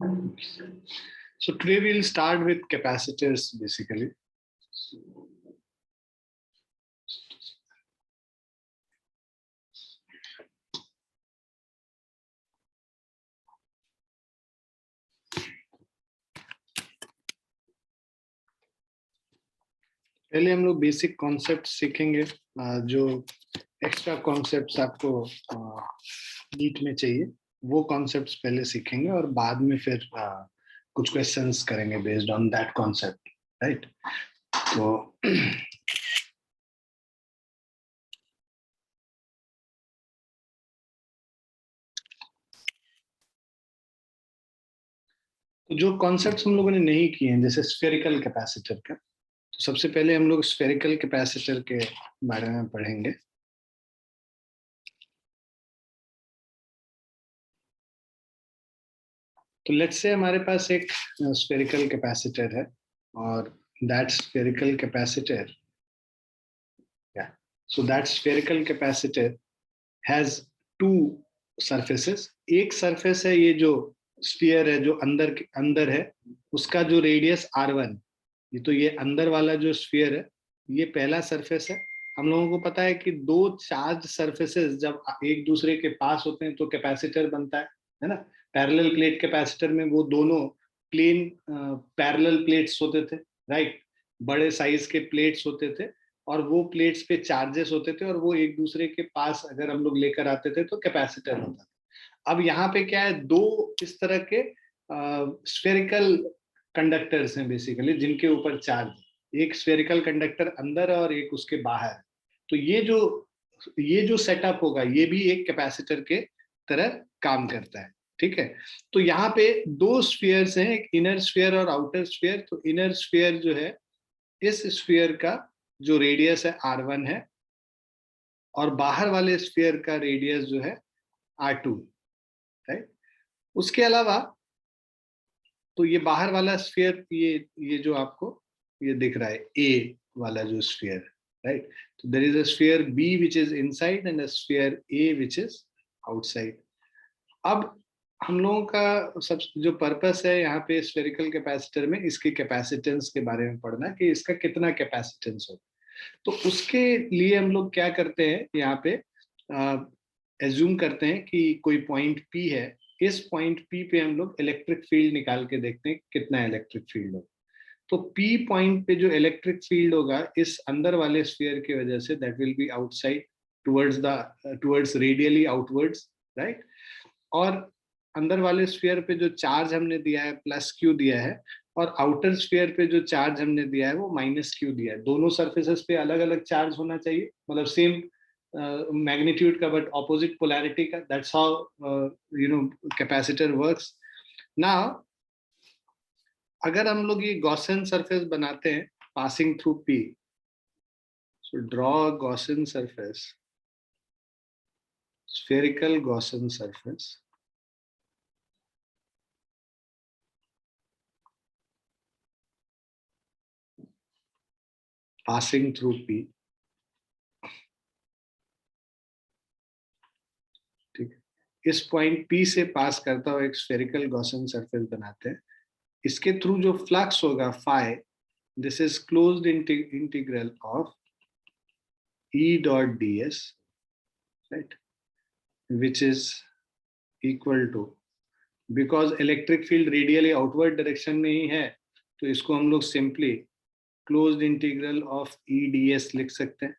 So today we'll start with capacitors basically. पहले हम लोग बेसिक कॉन्सेप्ट सीखेंगे, जो एक्स्ट्रा कॉन्सेप्ट्स आपको नीट में चाहिए वो कॉन्सेप्ट्स पहले सीखेंगे और बाद में फिर कुछ क्वेश्चंस करेंगे based on that concept, right? तो जो कॉन्सेप्ट्स हम लोगों ने नहीं किए हैं, जैसे स्फेरिकल कैपेसिटर का, तो सबसे पहले हम लोग स्फेरिकल कैपेसिटर के बारे में पढ़ेंगे। तो लेट्स से हमारे पास एक स्फेरिकल कैपेसिटर है और that spherical capacitor, so that spherical capacitor has to surfaces. एक सरफेस है, ये जो स्फीयर है जो अंदर है, उसका जो रेडियस r1, ये तो ये अंदर वाला जो स्फीयर है ये पहला सरफेस है। हम लोगों को पता है कि दो चार्ज सरफेसेस जब एक दूसरे के पास होते हैं तो कैपेसिटर बनता है ना? पैरेलल प्लेट कैपेसिटर में वो दोनों प्लेन पैरेलल प्लेट्स होते थे, राइट? बड़े साइज के प्लेट्स होते थे और वो प्लेट्स पे चार्जेस होते थे और वो एक दूसरे के पास अगर हम लोग लेकर आते थे तो कैपेसिटर होता था। अब यहाँ पे क्या है, दो इस तरह के स्फेरिकल कंडक्टर्स हैं बेसिकली जिनके ऊपर चार्ज, एक स्फेरिकल कंडक्टर अंदर है और एक उसके बाहर। तो ये जो सेटअप होगा ये भी एक कैपेसिटर के तरह काम करता है, ठीक है? तो यहाँ पे दो स्फीयर्स हैं, एक इनर स्फीयर और आउटर स्फीयर। तो इनर स्फीयर जो है, इस स्फीयर का जो रेडियस है r1 है और बाहर वाले स्फीयर का रेडियस जो है r2, राइट? उसके अलावा तो ये बाहर वाला स्फीयर, ये जो आपको ये दिख रहा है ए वाला जो स्फीयर, राइट? तो there is a sphere B which is inside and a sphere A which is outside. अब हम लोगों का सब जो पर्पस है यहाँ पे स्फेरिकल कैपेसिटर में, इसके कैपेसिटेंस के बारे में पढ़ना कि इसका कितना कैपेसिटेंस हो। तो उसके लिए हम लोग क्या करते हैं, यहाँ पे एज्यूम करते हैं कि कोई पॉइंट P है, इस पॉइंट P पे हम लोग इलेक्ट्रिक फील्ड निकाल के देखते हैं कितना इलेक्ट्रिक फील्ड होगा। तो P पॉइंट पे जो इलेक्ट्रिक फील्ड होगा इस अंदर वाले स्फीयर की वजह से, that will B outside towards radially outwards, right? और अंदर वाले स्फीयर पे जो चार्ज हमने दिया है +q दिया है और आउटर स्फीयर पे जो चार्ज हमने दिया है वो -q दिया है। दोनों सरफेसेस पे अलग अलग चार्ज होना चाहिए, मतलब सेम मैग्नीट्यूड का बट ऑपोजिट पोलैरिटी का। That's how capacitor works. Now अगर हम लोग ये गॉसियन सरफेस बनाते हैं passing through P, so draw Gaussian surface, spherical Gaussian surface, passing through P, ठीक है? इस पॉइंट P से पास करता हुआ एक स्फेरिकल गॉसियन सरफेस बनाते हैं। इसके थ्रू जो फ्लक्स होगा phi, this is closed integral of E dot ds, right? Which is equal to, because electric field radially outward direction में ही है तो इसको हम लोग simply closed integral of E ds लिख सकते हैं।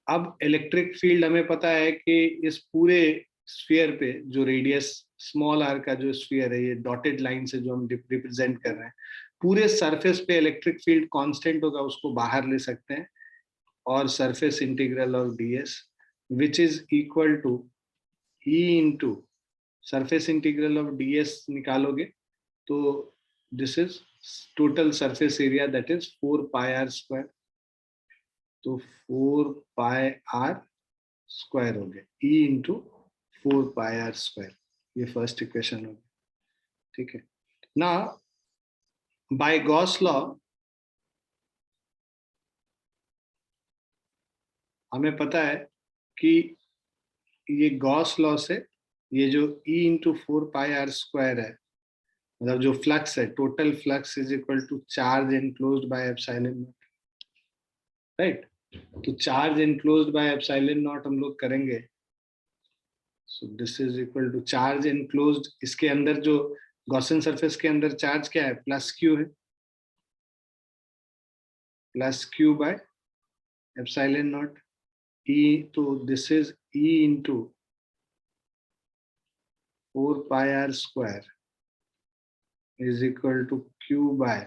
अब इलेक्ट्रिक फील्ड हमें पता है कि इस पूरे स्फीयर पे जो रेडियस स्मॉल r का जो स्फीयर है, ये डॉटेड लाइन से जो हम रिप्रेजेंट कर रहे हैं, पूरे सरफेस पे इलेक्ट्रिक फील्ड कांस्टेंट होगा, उसको बाहर ले सकते हैं और surface integral of ds which is equal to E into surface integral of ds निकालोगे तो this is total surface area, that is 4 pi r square. तो 4 pi r स्क्वायर हो गया, E into 4 pi r square. ये first equation होगी, ठीक है ना? बाय गॉस लॉ हमें पता है कि ये गॉस लॉ से ये जो E into 4 pi r square है मतलब जो फ्लक्स है, total flux is equal to charge enclosed by epsilon naught, right. तो charge enclosed by epsilon naught हम लोग करेंगे, so this is equal to charge enclosed, इसके अंदर जो गॉसियन सरफेस के अंदर चार्ज क्या है, प्लस क्यू है, plus Q by epsilon naught E, तो this is E into 4 pi r² is equal to q by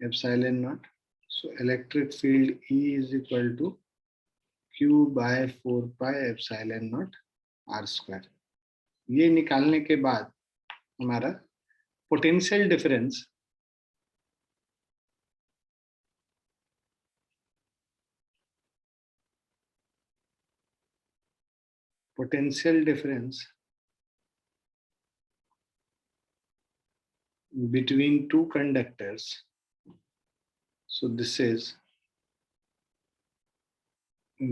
epsilon naught. So electric field E is equal to q by 4 pi epsilon naught r²। ये निकालने के बाद हमारा potential difference, potential difference between two conductors, so this is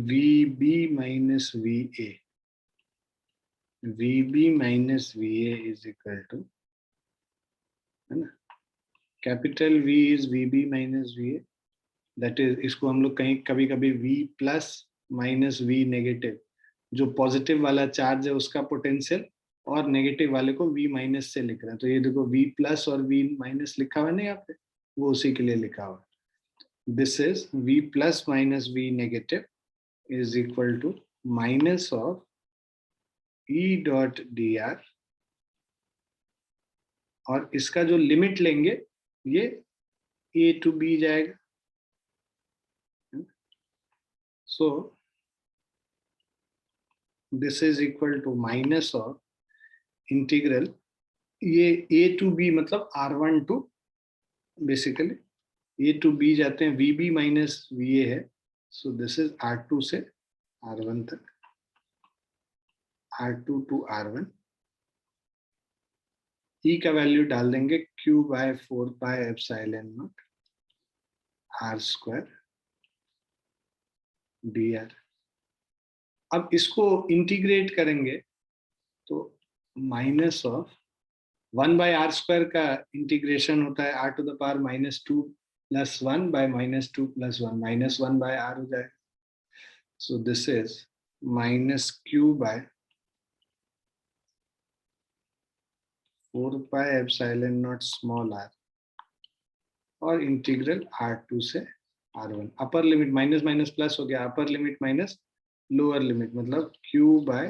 VB minus VA, VB minus VA is equal to, है ना, capital V is VB minus VA, that is, इसको हम लोग कहीं कभी कभी V plus minus V negative, जो positive वाला चार्ज है उसका पोटेंशियल, और नेगेटिव वाले को V माइनस से लिख रहे हैं, तो ये देखो V प्लस और V माइनस लिखा हुआ नहीं यहाँ पे, वो उसी के लिए लिखा हुआ। This is V plus minus V negative is equal to minus of E dot D R, और इसका जो लिमिट लेंगे ये A टू B जाएगा, so this is equal to minus of integral, ये A टू B मतलब R1 to, basically A to B जाते हैं, VB माइनस VA है, सो दिस इज R2 से R1 तक, R2 टू R1, E का value डाल देंगे Q by 4 pi epsilon naught R² dr। अब इसको इंटीग्रेट करेंगे तो माइनस ऑफ 1/r² का इंटीग्रेशन होता है r to the power -2 plus 1 by -2 plus 1, -1/r हो जाएगा, so this is minus q by 4 pi epsilon naught small r, और इंटीग्रल R2 से R1, upper limit minus minus plus हो गया, upper limit minus lower limit, मतलब q by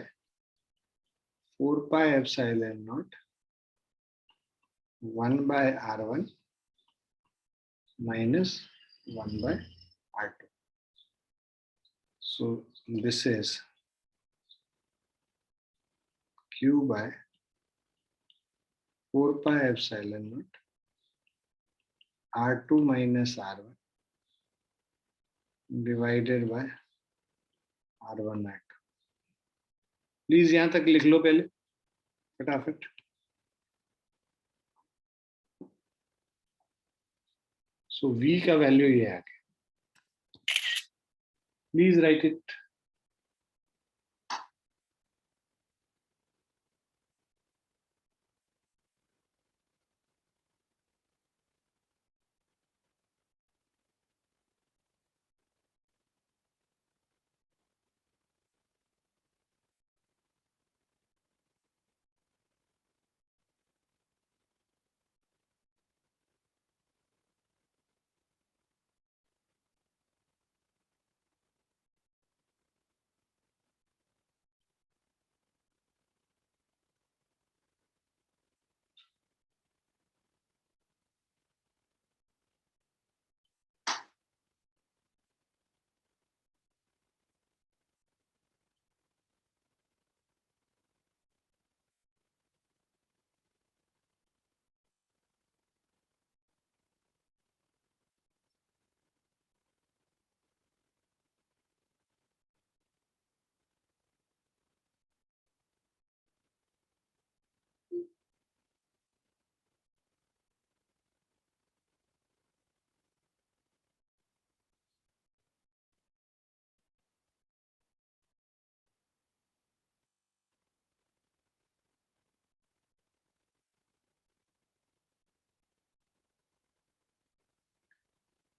4 pi epsilon naught 1/r1 minus 1/r2, so this is q by 4 pi epsilon naught r2 minus r1 divided by r1 r2। Please यहां तक लिख लो पहले फटाफट। सो v का value ये आ गया, please right it.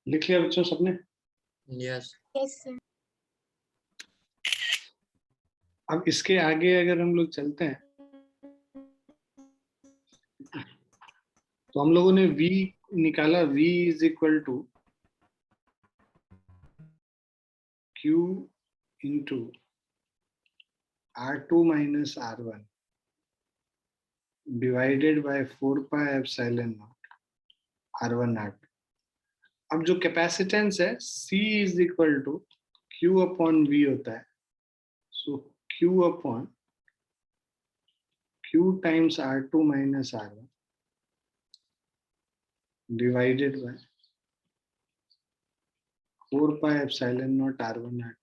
लिख लिया बच्चों सबने? Yes sir. अब इसके आगे अगर हम लोग चलते हैं तो हम लोगों ने v निकाला, v is equal to q into R2 minus R1 divided by 4 pi epsilon naught R1 R2। अब जो कैपेसिटेंस है C is equal to Q upon V होता है, so Q upon Q times R2 minus R1 divided by 4 pi epsilon naught R1 R2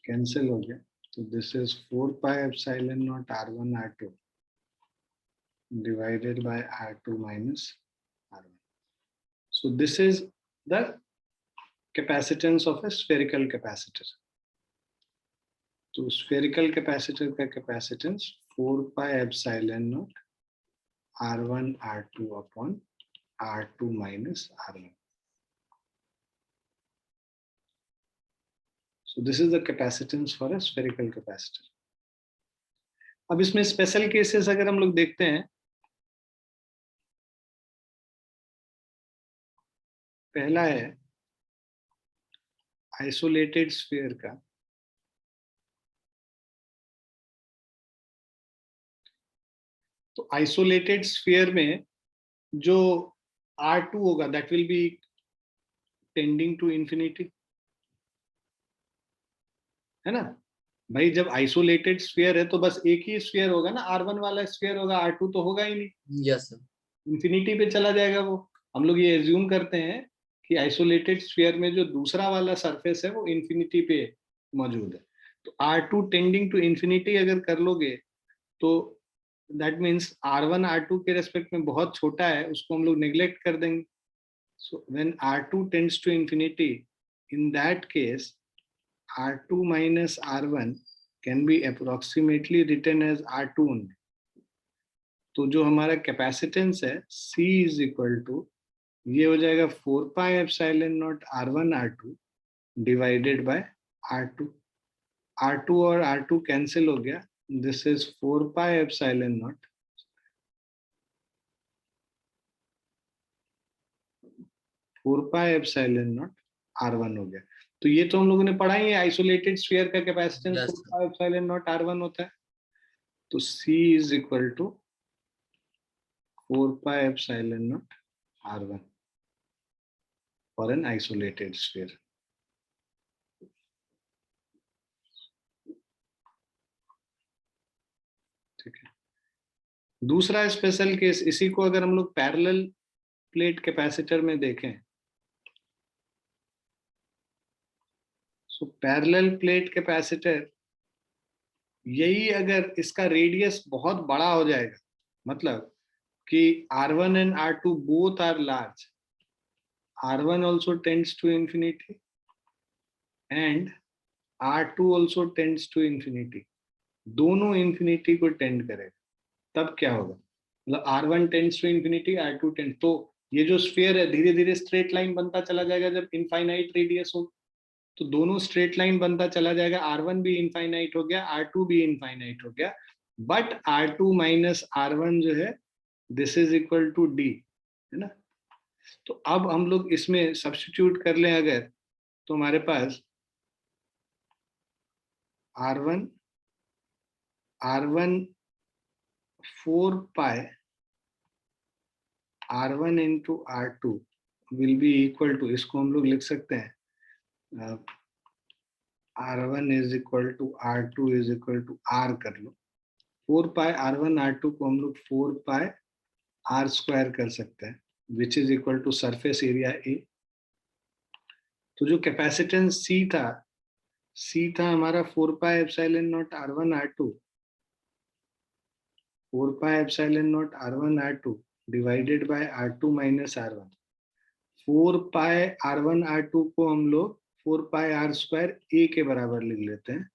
cancel हो गया, तो this is 4 pi epsilon naught R1 R2 divided by R2 minus R1. So this is the capacitance of a spherical capacitor. तो spherical capacitor का capacitance 4 pi epsilon naught R1 R2 upon R2 minus R1. So this is the capacitance for a spherical capacitor. अब इसमें special cases अगर हम लोग देखते हैं, पहला है आइसोलेटेड स्फीयर का। तो आइसोलेटेड स्फीयर में जो R2 होगा that will be tending to infinity, है ना भाई? जब आइसोलेटेड स्फीयर है तो बस एक ही स्फीयर होगा ना, R1 वाला स्फीयर होगा, R2 तो होगा ही नहीं। Yes sir. इंफिनिटी पे चला जाएगा वो। हम लोग ये एज्यूम करते हैं कि आइसोलेटेड स्फीयर में जो दूसरा वाला सरफेस है वो इंफिनिटी पे मौजूद है। तो R2 टेंडिंग टू इंफिनिटी अगर कर लोगे तो दैट मीन्स R1 R2 के रेस्पेक्ट में बहुत छोटा है, उसको हम लोग नेग्लेक्ट कर देंगे। So when R2 tends to infinity, in that case R2 minus R1 can be approximately written as R2 only. तो जो हमारा कैपेसिटेंस है C इज इक्वल टू, ये हो जाएगा 4 pi epsilon naught R1 R2 divided by R2। R2 और R2 cancel हो गया, this is 4 pi epsilon not 4 pi epsilon naught R1 हो गया। तो ये तो हम लोगों ने पढ़ा ही है, आइसोलेटेड स्फीयर का capacitance 4 pi epsilon naught R1 होता है। तो C is equal to 4 pi epsilon naught R1 for an isolated sphere. ठीक है। दूसरा स्पेशल केस, इसी को अगर हम लोग पैरेलल प्लेट कैपेसिटर में देखें, सो पैरेलल प्लेट कैपेसिटर, यही अगर इसका रेडियस बहुत बड़ा हो जाएगा, मतलब कि R1 and R2 both are large, R1 also tends to infinity and R2 also tends to infinity, दोनों इंफिनिटी को टेंड करेगा, तब क्या होगा? मतलब R1 tends to infinity, R2 tend, तो ये जो स्फीयर है धीरे धीरे स्ट्रेट लाइन बनता चला जाएगा जब इनफाइनाइट रेडियस हो, तो दोनों स्ट्रेट लाइन बनता चला जाएगा। R1 भी इनफाइनाइट हो गया, R2 भी इनफाइनाइट हो गया, बट R2 माइनस R1 जो है this is equal to D, है ना? तो अब हम लोग इसमें सब्स्टिट्यूट कर लें अगर, तो हमारे पास R1 4 pi R1 into R2 will be equal to, इसको हम लोग लिख सकते हैं R1 is equal to R2 is equal to R कर लो। 4 pi R1 R2 को हम लोग 4 pi R स्क्वायर कर सकते हैं, which is equal to surface area A। तो जो कैपेसिटेंस C था हमारा 4 pi epsilon naught R1 R2, 4 pi epsilon naught R1 R2 divided by R2 minus R1। 4 pi R1 R2 को हम लोग 4 पाई R स्क्वायर A के बराबर लिख लेते हैं,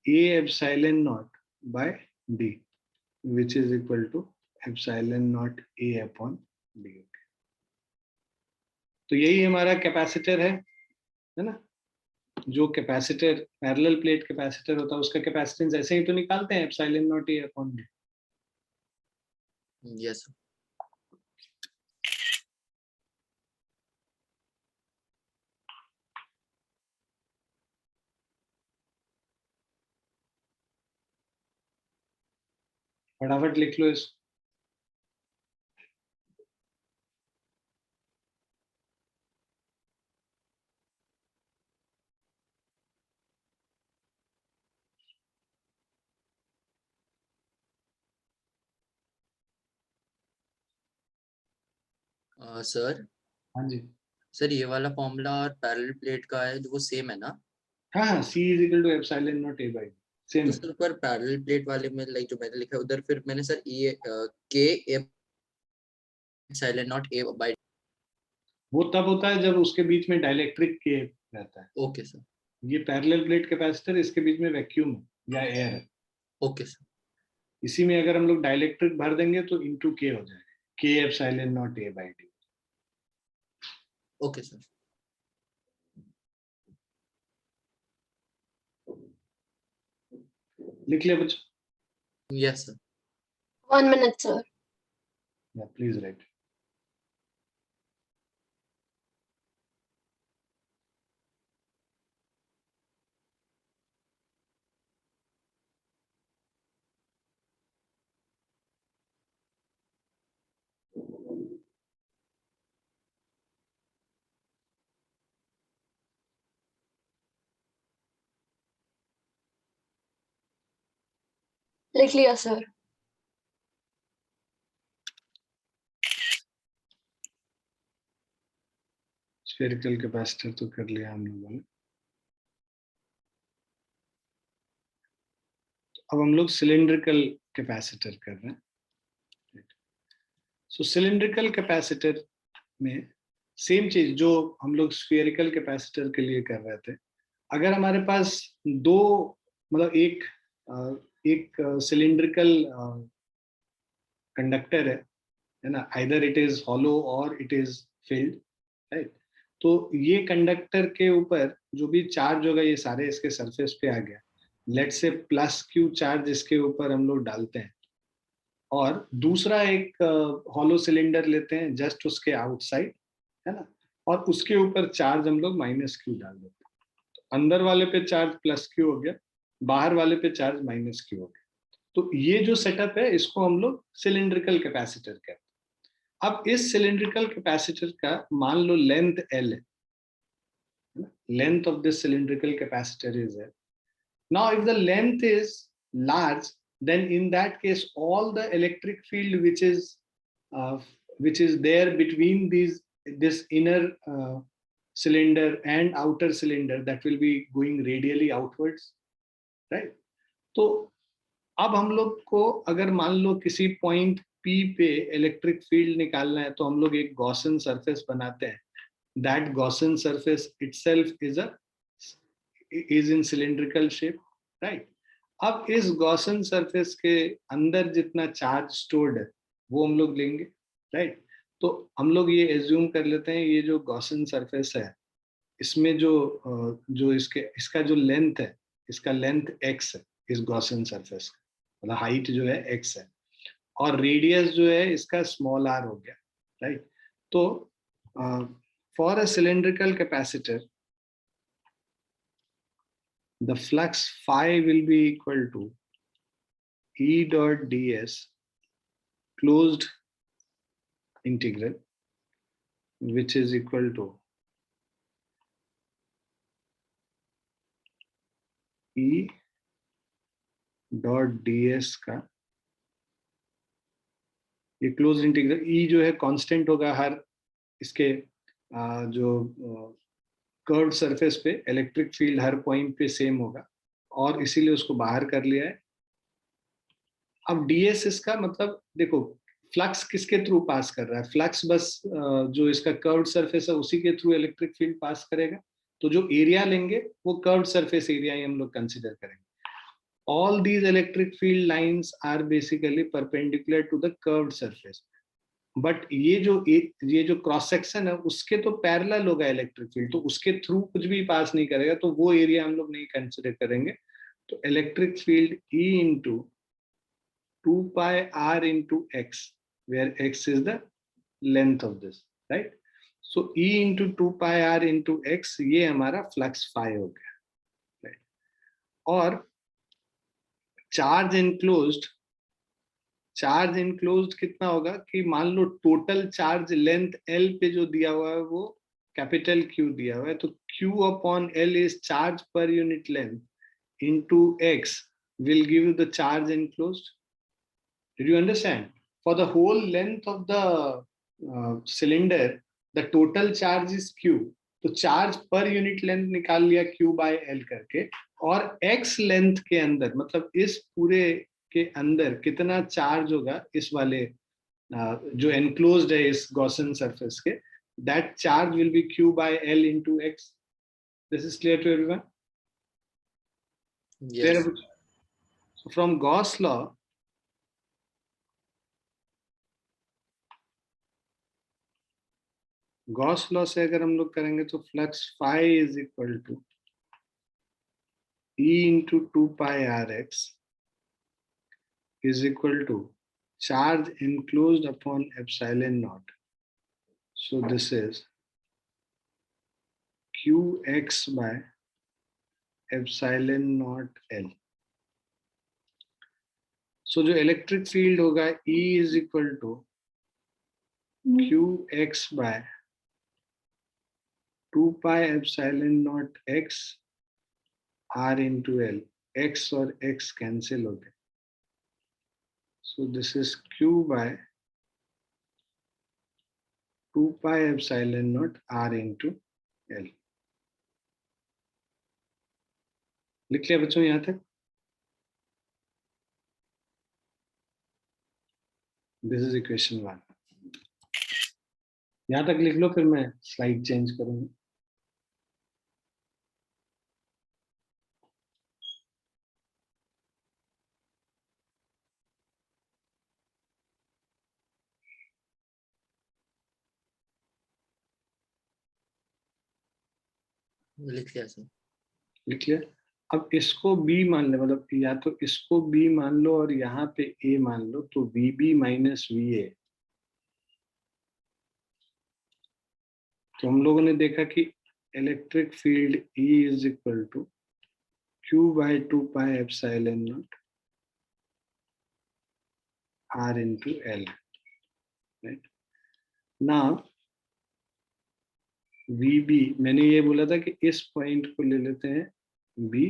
A epsilon naught by D which is equal to epsilon naught A upon D। तो यही हमारा कैपेसिटर है ना। जो कैपेसिटर पैरेलल प्लेट कैपेसिटर होता है उसका कैपेसिटेंस ऐसे ही तो निकालते हैं, एप्सिलॉन नॉट ए अपॉन डी। यस फटाफट लिख लो इसको। सर। हाँ जी। सर ये वाला फॉर्मूला और पैरेलल प्लेट का है जो वो सेम है ना? हाँ हाँ, C is equal to epsilon naught A by same तो है। सर पर पैरेलल प्लेट वाले में लाइक जो मैंने लिखा है उधर फिर मैंने सर ये के एप्सिलॉन नॉट ए बाय। वो तब होता है जब उसके बीच में डाइलेक्ट्रिक के रहता है। Okay sir. ये पैरेलल प्लेट कैपेसिटर, इसके बीच में वैक्यूम है या एयर है। Okay sir. इसी में अगर हम लोग डाइलेक्ट्रिक भर देंगे तो इंटू के हो जाएगा, के epsilon naught A by D. Okay sir. लिख लिया बच्चों? Yes sir. 1 minute, sir. या प्लीज राइट। लिख लिया, sir. स्फेरिकल कैपेसिटर तो कर लिया हम लोगों ने। अब हम लोग सिलिंड्रिकल कैपेसिटर कर रहे हैं। सो सिलिंड्रिकल कैपेसिटर में सेम चीज जो हम लोग स्फेरिकल कैपेसिटर के लिए कर रहे थे। अगर हमारे पास दो मतलब एक सिलिंड्रिकल कंडक्टर है ना, आइदर इट इज हॉलो और इट इज फिल्ड, राइट। तो ये कंडक्टर के ऊपर जो भी चार्ज होगा ये सारे इसके सरफेस पे आ गया। लेट से प्लस क्यू चार्ज इसके ऊपर हम लोग डालते हैं, और दूसरा एक हॉलो सिलेंडर लेते हैं जस्ट उसके आउटसाइड, है ना, और उसके ऊपर चार्ज हम लोग माइनस क्यू डाल देते हैं। तो अंदर वाले पे चार्ज प्लस क्यू हो गया, बाहर वाले पे चार्ज माइनस क्यू हो गया। तो ये जो सेटअप है इसको हम लोग सिलिंड्रिकल कैपेसिटर कहते हैं। अब इस सिलिंड्रिकल कैपेसिटर का मान लो लेंथ L है, length of this cylindrical capacitor is L. Now if the length is large, then in that case all the electric field which is there between this inner cylinder and outer cylinder, that will be going radially outwards, right? तो अब हम लोग को अगर मान लो किसी point P पे electric field निकालना है तो हम लोग एक गॉसन सरफेस बनाते हैं। That Gaussian surface itself is in cylindrical shape, right? अब इस Gaussian surface के अंदर जितना चार्ज स्टोर्ड है वो हम लोग लेंगे, राइट। तो हम लोग ये एज्यूम कर लेते हैं ये जो Gaussian surface है इसमें जो इसका जो लेंथ है, इसका लेंथ x है इस Gaussian surface का, मतलब हाइट जो है x है, और रेडियस जो है इसका स्मॉल r हो गया, राइट। तो for a cylindrical capacitor, the flux phi will be equal to E dot ds closed integral, which is equal to E dot ds का ये क्लोज इंटीग्रल, E जो है कांस्टेंट होगा हर इसके जो कर्व सरफेस पे इलेक्ट्रिक फील्ड हर point पे same होगा, और इसीलिए उसको बाहर कर लिया है। अब ds इसका मतलब देखो फ्लक्स किसके थ्रू पास कर रहा है, फ्लक्स बस जो इसका कर्व्ड सरफेस है उसी के थ्रू इलेक्ट्रिक फील्ड पास करेगा। तो जो एरिया लेंगे वो कर्व्ड सरफेस एरिया ही हम लोग कंसीडर करेंगे। all these electric field lines are basically perpendicular to the curved surface, but ये जो क्रॉस सेक्शन है उसके तो पैरेलल होगा इलेक्ट्रिक फील्ड, तो उसके थ्रू कुछ भी पास नहीं करेगा, तो वो एरिया हम लोग नहीं कंसिडर करेंगे। तो electric field E into 2πr into x, where x is the length of this, right? So E into 2πr into x, ये हमारा फ्लक्स फाई हो गया, right? और चार्ज इनक्लोज्ड कितना होगा कि मान लो टोटल चार्ज लेंथ L पे जो दिया हुआ है वो कैपिटल Q दिया हुआ है, तो Q upon L is charge per unit length into x will give you the charge enclosed. Did you understand? For the whole length of the cylinder, the total charge is Q. तो charge per unit length निकाल लिया Q by L करके, और x length के अंदर मतलब इस पूरे के अंदर कितना चार्ज होगा इस वाले जो एनक्लोज्ड है इस गॉसन सरफेस के, that charge will be Q by L into x. This is clear to everyone? Yes. Clear? So from Gauss law, Gauss law से अगर हम लोग करेंगे तो flux phi is equal to E into 2πrx is equal to charge enclosed upon epsilon naught. So this is Qx by epsilon naught L. So जो electric field होगा E is equal to Qx by 2π epsilon naught x R into L. X और x cancel हो गए. So this is Q by 2π epsilon naught R into L. लिख लिया बच्चों यहाँ तक? This is equation 1. यहाँ तक लिख लो, फिर मैं स्लाइड चेंज करूंगा. लिख लिया सर. लिख लिया. अब इसको B मान ले, मतलब या तो इसको B मान लो और यहाँ पे A मान लो, तो VB माइनस VA. तो हम लोगों ने देखा कि electric field E is equal to Q by 2π epsilon naught R into L. Right? Now VB, मैंने ये बोला था कि इस पॉइंट को ले लेते हैं B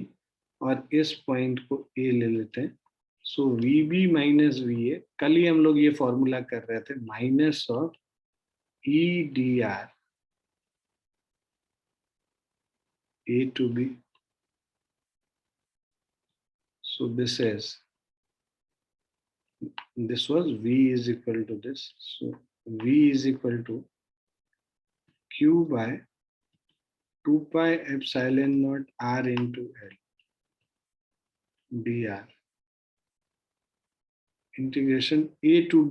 और इस पॉइंट को A ले लेते हैं. सो VB माइनस VA, कल ही हम लोग ये फॉर्मूला कर रहे थे, minus of EDR A to B. So this was V is equal to this. So V is equal to Q by 2π epsilon naught R into L dr. Integration A to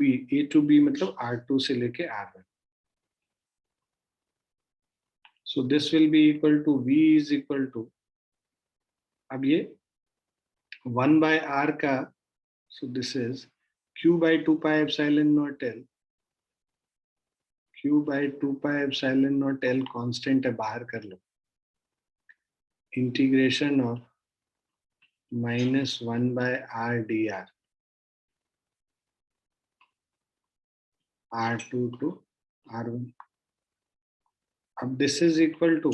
B मतलब R2 से लेके R1. So this will be equal to V is equal to, अब ये 1 by R का, so this is Q by 2π epsilon naught L. Q by 2π epsilon naught L constant है, बाहर कर लो. Integration of -1 by R dr. R2 to R1. अब this is equal to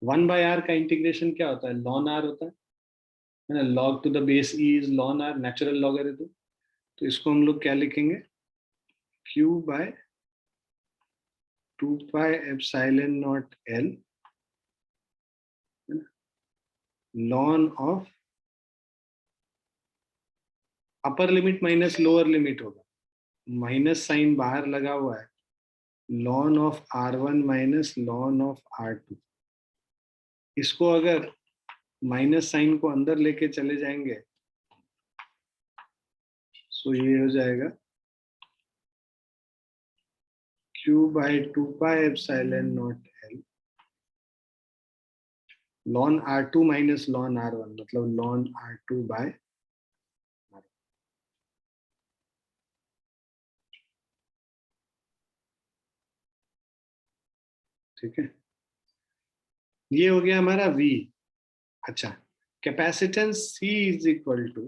1 by R का integration क्या होता है? ln R होता है ना. log to the base E is ln R, natural logarithm. तो इसको हम लोग क्या लिखेंगे? Q by 2π epsilon naught L ln of upper limit minus lower limit होगा, माइनस साइन बाहर लगा हुआ है, ln of R1 minus ln of R2. इसको अगर माइनस साइन को अंदर लेके चले जाएंगे, सो ये हो जाएगा Q by 2 pi epsilon naught L ln R2 minus ln R1 मतलब ln R2 by R1। ठीक है, ये हो गया हमारा V। अच्छा, capacitance C is equal to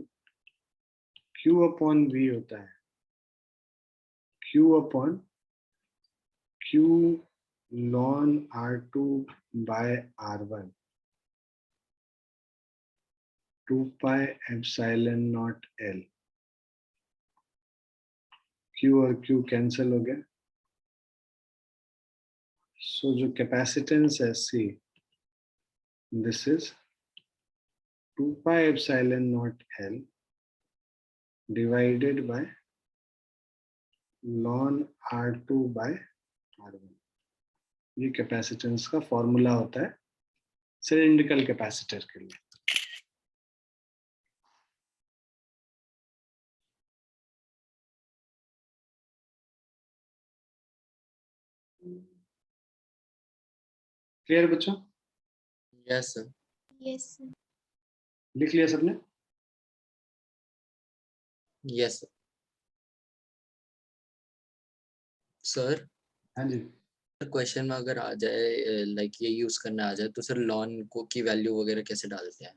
Q upon V होता है, Q upon Q ln R2 by R1 2 pi epsilon naught L। Q और Q कैंसिल हो गया, सो जो कैपेसिटेंस है C, this is 2 pi epsilon naught L divided by ln R2 by R1। ये capacitance का formula होता है सिलिंड्रिकल कैपेसिटर के लिए। क्लियर बच्चों? Yes sir. Yes, sir. लिख लिया सबने? Yes sir. हाँ जी। क्वेश्चन में अगर आ जाए लाइक ये यूज करना आ जाए तो सर लॉन को की वैल्यू वगैरह कैसे डालते हैं?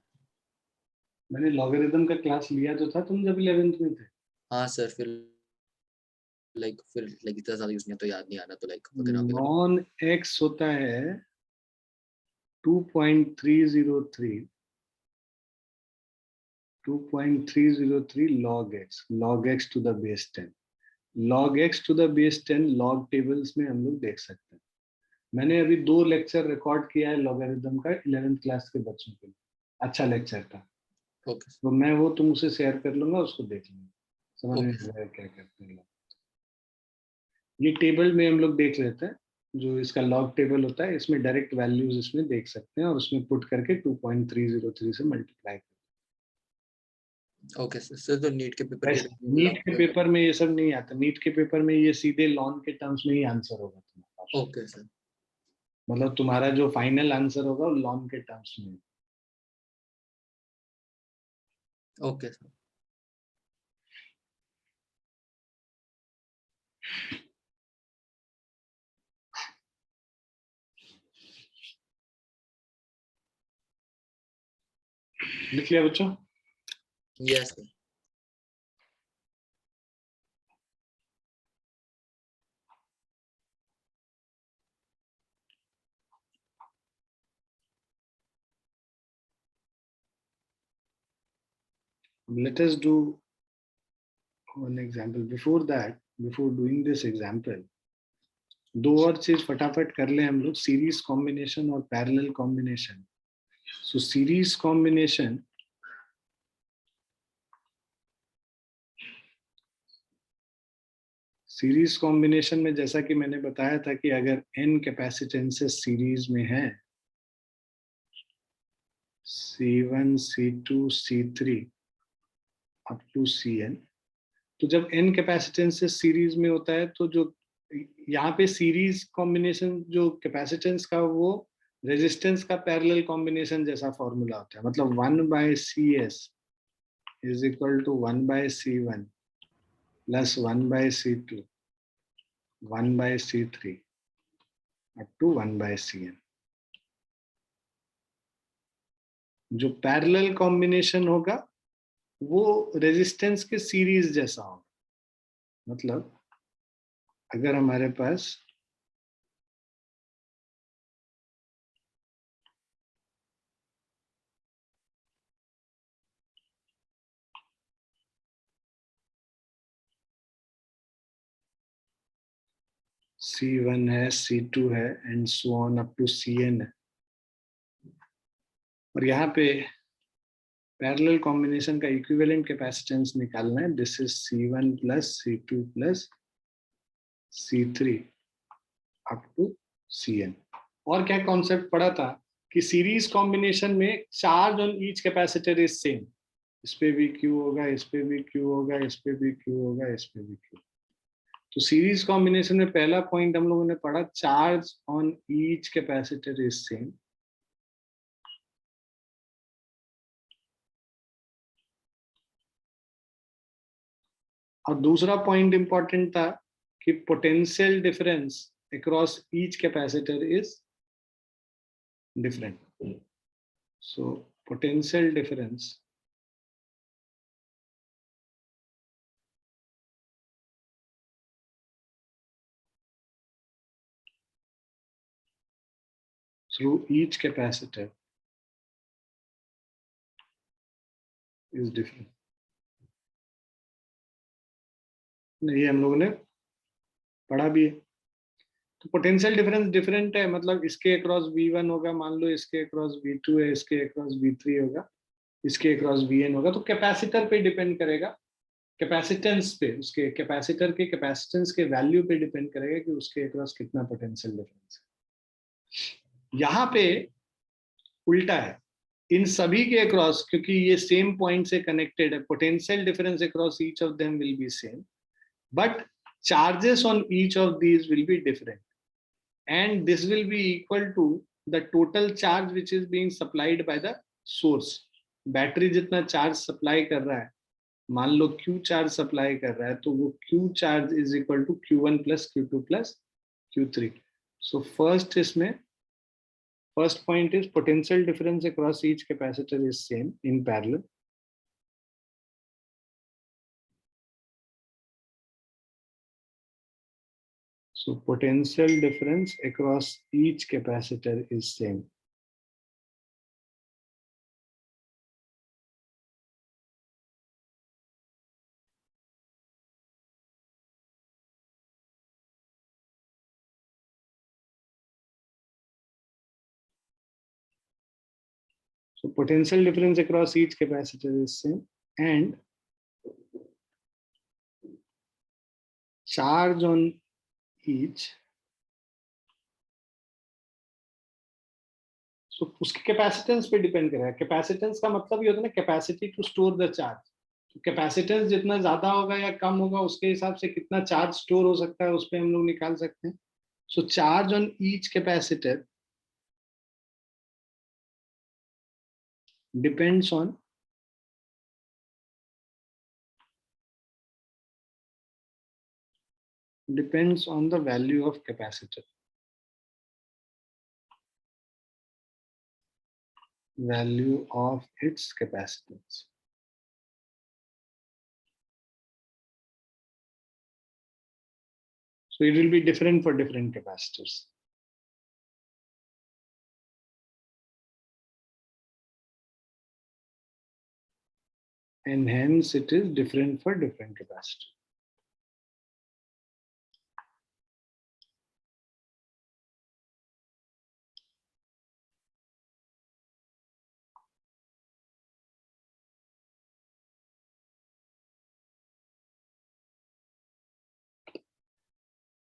मैंने लॉगरिथम का क्लास लिया तो था तुम जब 11th में थे। हाँ सर, फिर इतना ज्यादा यूज नहीं तो याद नहीं आ रहा, तो लाइक अगर आप लॉन एक्स होता है 2.303 log x to the base 10। log x to the base 10 log tables में हम लोग देख सकते हैं। मैंने अभी 2 लेक्चर रिकॉर्ड किया है लॉगरिथम का 11th क्लास के बच्चों के लिए, अच्छा लेक्चर था। ओके तो मैं वो तुमसे शेयर कर लूंगा, उसको देख लेंगे, समझ में ओके आएगा क्या करते हैं लोग। ये टेबल में हम लोग देख लेते हैं, जो इसका लॉग टेबल होता है, इसमें डायरेक्ट वैल्यूज इसमें देख सकते हैं और उसमें पुट करके 2.303 से मल्टीप्लाई करते ओके सर। तो नीट के पेपर के हैं। नीट के पेपर में ये सब नहीं आता, नीट के पेपर में ये सीधे लॉन के टर्म्स में ही आंसर होगा तुम्हारा। Okay sir. मतलब तुम्हारा जो फाइनल आंसर होगा वो लॉन के टर्म्स में। Okay sir. लिख लिया बच्चों? Yes sir. Let us do one example. Before that, before doing this example, दो और चीज फटाफट कर ले हम लोग, सीरीज कॉम्बिनेशन और पैरेलल कॉम्बिनेशन। सो सीरीज कॉम्बिनेशन, सीरीज कॉम्बिनेशन में जैसा कि मैंने बताया था कि अगर n कैपेसिटेंसेस सीरीज में है, C1 C2 C3 up to Cn, तो जब n कैपेसिटेंसेस सीरीज में होता है तो जो यहाँ पे सीरीज कॉम्बिनेशन जो कैपेसिटेंस का, वो रेजिस्टेंस का पैरेलल कॉम्बिनेशन जैसा फॉर्मूला होता है। मतलब 1/CS is equal to 1/C1 plus 1/C2 1/C3 up to 1/Cn। जो पैरेलल कॉम्बिनेशन होगा वो रेजिस्टेंस के सीरीज जैसा होगा। मतलब अगर हमारे पास C1 है, C2 है and so on up to Cn है, और यहाँ पे पैरेलल कॉम्बिनेशन का इक्विवेलेंट कैपेसिटेंस निकालना है। This is C1 plus C2 plus C3 up to Cn। और क्या कॉन्सेप्ट पढ़ा था कि सीरीज कॉम्बिनेशन में charge on each capacitor is same. इस पे भी क्यू होगा, इस पे भी क्यू होगा, इस पे भी क्यू होगा, इस पे भी क्यू। तो सीरीज कॉम्बिनेशन में पहला पॉइंट हम लोगों ने पढ़ा, charge on each capacitor is same. और दूसरा पॉइंट इंपॉर्टेंट था कि potential difference across each capacitor is different. So potential difference through each capacitor is different। ये हम लोगों ने पढ़ा भी है। तो पोटेंशियल डिफरेंस डिफरेंट है, मतलब इसके अक्रॉस V1 होगा, मान लो इसके अक्रॉस V2 है, इसके अक्रॉस V3 होगा, इसके अक्रॉस Vn होगा। तो कैपेसिटर पे डिपेंड करेगा, कैपेसिटेंस पे, उसके कैपेसिटर के कैपेसिटेंस के वैल्यू पे डिपेंड करेगा कि उसके अक्रॉस कितना पोटेंशियल डिफरेंस है। यहाँ पे उल्टा है, इन सभी के अक्रॉस, क्योंकि ये सेम पॉइंट से कनेक्टेड है, potential difference across each of them will be same, but charges on each of these will be different, and this will be equal to the total charge which is being supplied by the source। Battery जितना charge supply कर रहा है, मान लो Q charge supply कर रहा है, तो वो Q charge is equal to Q1 plus Q2 plus Q3। So first point is potential difference across each capacitor is same in parallel। So potential difference across each capacitor is same। So potential difference across each capacitor is same, and charge on each, so उसके capacitance पे depend करेगा। Capacitance का मतलब ये होता है ना, capacity to store the charge. तो कैपेसिटेंस जितना ज्यादा होगा या कम होगा, उसके हिसाब से कितना चार्ज स्टोर हो सकता है उस पे हम लोग निकाल सकते हैं। So charge on each capacitor depends on the value of capacitor, value of its capacitance। So it will be different for different capacitors। And hence it is different for different capacitors।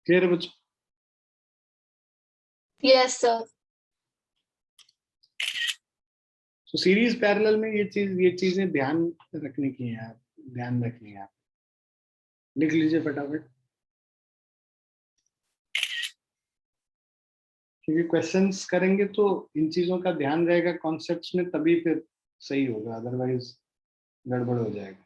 Clear है बच्चों? Yes, sir. तो series parallel में ये चीजें ध्यान रखने की है, आप ध्यान रखनी है। आप लिख लीजिए फटाफट, क्योंकि क्वेश्चंस करेंगे तो इन चीजों का ध्यान रहेगा कॉन्सेप्ट्स में, तभी फिर सही होगा, अदरवाइज गड़बड़ हो जाएगा।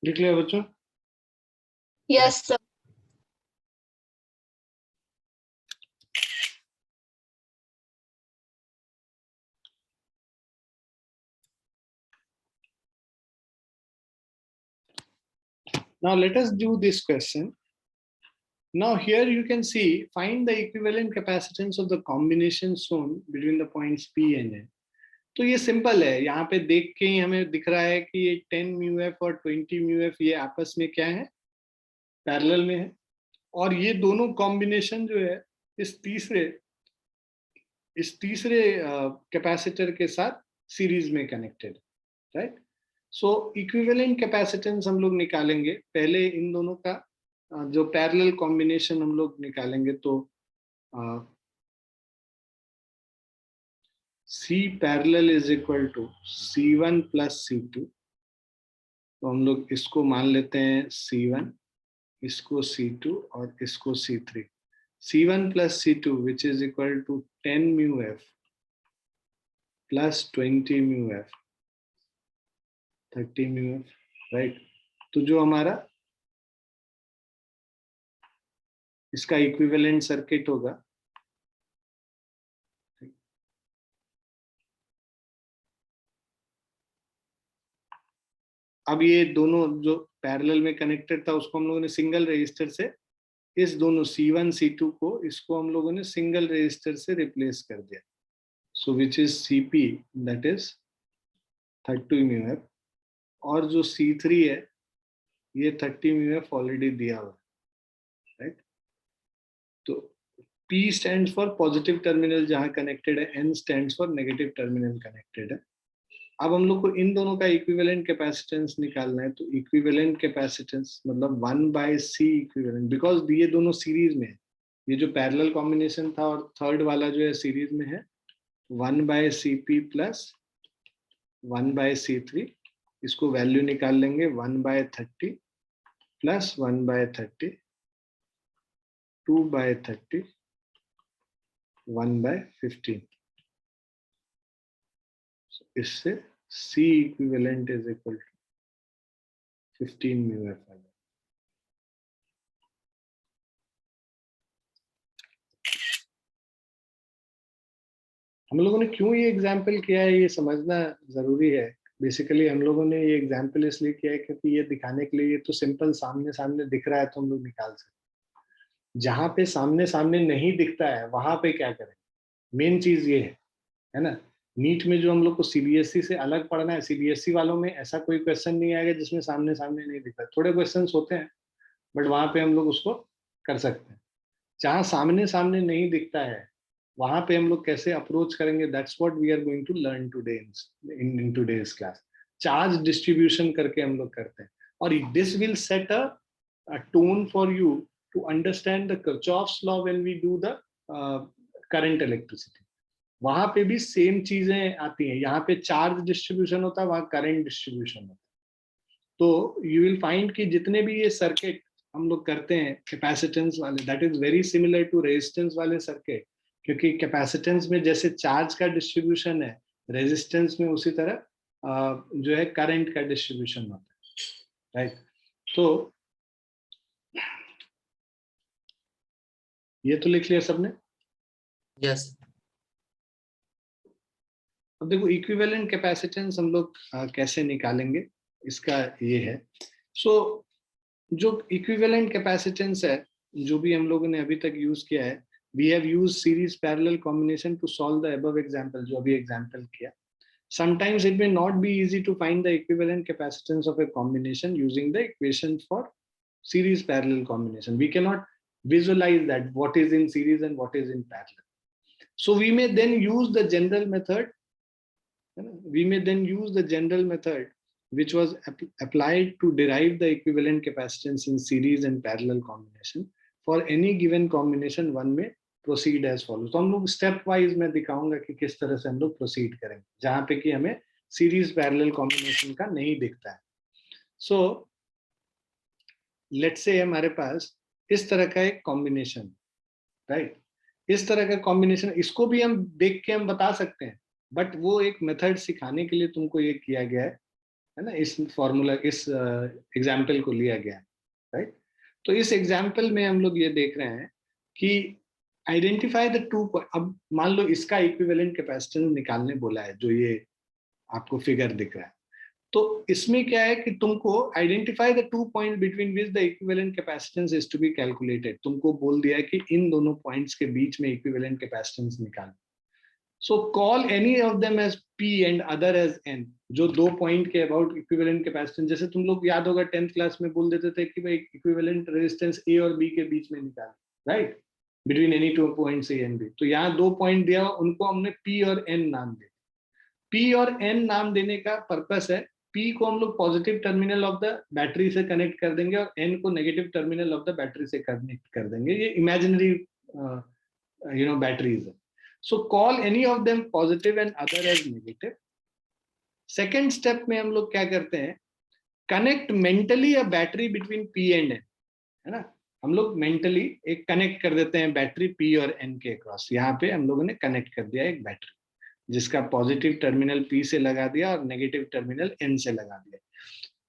लिख लिया बच्चों? Yes, sir. Now let us do this question. Now here you can see, find the equivalent capacitance of the combination shown between the points P and N. तो ये सिंपल है, यहाँ पे देख के ही हमें दिख रहा है कि ये 10 μF और 20 μF ये आपस में क्या है, पैरेलल में है, और ये दोनों कॉम्बिनेशन जो है इस तीसरे कैपेसिटर के साथ सीरीज में कनेक्टेड, राइट? सो इक्विवेलेंट कैपेसिटेंस हम लोग निकालेंगे, पहले इन दोनों का जो पैरेलल कॉम्बिनेशन हम लोग निकालेंगे, तो C parallel is equal to C1 plus C2, तो हम लोग इसको मान लेते हैं C1, इसको C2 और इसको C3. C1 plus C2 which is equal to 10 μF plus 20 μF 30 μF, right? तो जो हमारा इसका इक्विवेलेंट सर्किट होगा, अब ये दोनों जो पैरेलल में कनेक्टेड था उसको हम लोगों ने सिंगल रेजिस्टर से, इस दोनों C1 C2 को, इसको हम लोगों ने सिंगल रेजिस्टर से रिप्लेस कर दिया, so which is CP that is 30 μF, और जो C3 है ये 30 μF ऑलरेडी दिया हुआ, राइट? तो P stands for positive terminal जहां कनेक्टेड है, N stands for negative terminal connected है. अब हम लोग को इन दोनों का इक्विवेलेंट कैपेसिटेंस निकालना है, तो इक्विवेलेंट कैपेसिटेंस मतलब 1/C इक्विवेलेंट, बिकॉज ये दोनों सीरीज में है, ये जो पैरेलल कॉम्बिनेशन था और थर्ड वाला जो है सीरीज में है, 1/CP प्लस 1/C3, इसको वैल्यू निकाल लेंगे 1/30 प्लस 1/30 2/30 1/15. इससे C equivalent is equal to 15 μF. हम लोगों ने क्यों ये एग्जाम्पल किया है ये समझना जरूरी है. बेसिकली हम लोगों ने ये एग्जाम्पल इसलिए किया है क्योंकि ये दिखाने के लिए, ये तो सिंपल सामने सामने दिख रहा है तो हम लोग निकाल सकते. जहां पे सामने सामने नहीं दिखता है वहां पे क्या करें, मेन चीज ये है ना. नीट में जो हम लोग को CBSE से अलग पढ़ना है, CBSE वालों में ऐसा कोई क्वेश्चन नहीं आएगा जिसमें सामने सामने नहीं दिखता. थोड़े क्वेश्चंस होते हैं बट वहां पे हम लोग उसको कर सकते हैं. जहां सामने सामने नहीं दिखता है वहां पे हम लोग कैसे अप्रोच करेंगे, that's what we are going to learn today in today's class. Charge distribution करके हम लोग करते हैं, और this will set a tone for you to understand the Kirchhoff's law when we do the current electricity. वहां पे भी same चीजें आती हैं, यहाँ पे चार्ज डिस्ट्रीब्यूशन होता है, वहां करंट डिस्ट्रीब्यूशन होता है. तो यू विल फाइंड कि जितने भी ये सर्किट हम लोग करते हैं कैपेसिटेंस वाले, that is very similar to resistance वाले सर्किट, क्योंकि कैपेसिटेंस में जैसे चार्ज का डिस्ट्रीब्यूशन है, रेजिस्टेंस में उसी तरह जो है करंट का डिस्ट्रीब्यूशन होता है, राइट? तो ये तो लिख लिया सबने? यस. अब देखो इक्विवेलेंट कैपेसिटेंस हम लोग कैसे निकालेंगे, इसका ये है. सो जो इक्विवेलेंट कैपेसिटेंस है, जो भी हम लोगों ने अभी तक यूज किया है, we have used series parallel combination to solve the above example, जो अभी एग्जांपल किया. Sometimes it may not be easy to find the equivalent capacitance of a combination using the equation for series parallel combination. We cannot visualize that what is in series and what is in parallel. So we may then use the general method. Which was applied to derive the equivalent capacitance in series and parallel combination. For any given combination, one may proceed as follows. तो हम लोग step wise मैं दिखाऊंगा कि किस तरह से हम लोग प्रोसीड करेंगे जहां पे कि हमें सीरीज पैरेलल कॉम्बिनेशन का नहीं दिखता है. सो लेट्स से हमारे पास इस तरह का एक कॉम्बिनेशन, राइट? इस तरह का कॉम्बिनेशन, इसको भी हम देख के हम बता सकते हैं, बट वो एक मेथड सिखाने के लिए तुमको ये किया गया है है ना, इस फॉर्मूला इस एग्जाम्पल को लिया गया, राइट। तो इस एग्जाम्पल में हम लोग ये देख रहे हैं कि आइडेंटिफाई द टू, अब मान लो इसका इक्विवेलेंट कैपेसिटेंस निकालने बोला है, जो ये आपको फिगर दिख रहा है। तो इसमें क्या है कि तुमको identify the 2 point between which the equivalent capacitance is to be calculated, तुमको बोल दिया है कि इन दोनों पॉइंट्स के बीच में इक्विवेलेंट कैपेसिटेंस निकाल। So call any of them as P and other as N, जो 2 पॉइंट के अबाउट इक्विवेलेंट कैपेसिटेंस, जैसे तुम लोग याद होगा 10th क्लास में बोल देते थे कि भाई इक्विवेलेंट रेजिस्टेंस A और B के बीच में निकाल, right, between any 2 points A and B। तो यहाँ 2 पॉइंट दिया, उनको हमने P और N नाम दिया। P और N नाम देने का पर्पस है, P को हम लोग positive terminal of the battery से कनेक्ट कर देंगे और N को negative terminal of the battery से कनेक्ट कर देंगे। ये इमेजिनरी बैटरीज है। So call any of them positive and other as negative. Second step में हम लोग क्या करते हैं, connect mentally a battery between P and N, है ना। हम लोग मेंटली एक कनेक्ट कर देते हैं बैटरी P और N के अक्रॉस। यहाँ पे हम लोगों ने कनेक्ट कर दिया एक बैटरी, जिसका पॉजिटिव टर्मिनल P से लगा दिया और नेगेटिव टर्मिनल N से लगा दिया,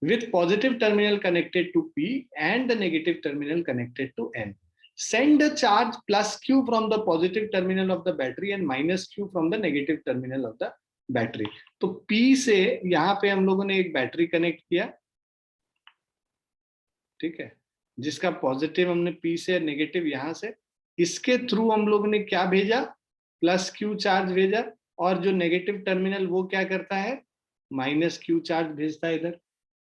with positive terminal connected to P and the negative terminal connected to N. Send a charge plus Q from the positive terminal of the battery and minus Q from the negative terminal of the battery. तो P से यहाँ पे हम लोगों ने एक battery connect किया, ठीक है, जिसका पॉजिटिव हमने P से, नेगेटिव यहाँ से, इसके थ्रू हम लोगों ने क्या भेजा, प्लस Q चार्ज भेजा, और जो नेगेटिव टर्मिनल वो क्या करता है, माइनस Q चार्ज भेजता है इधर,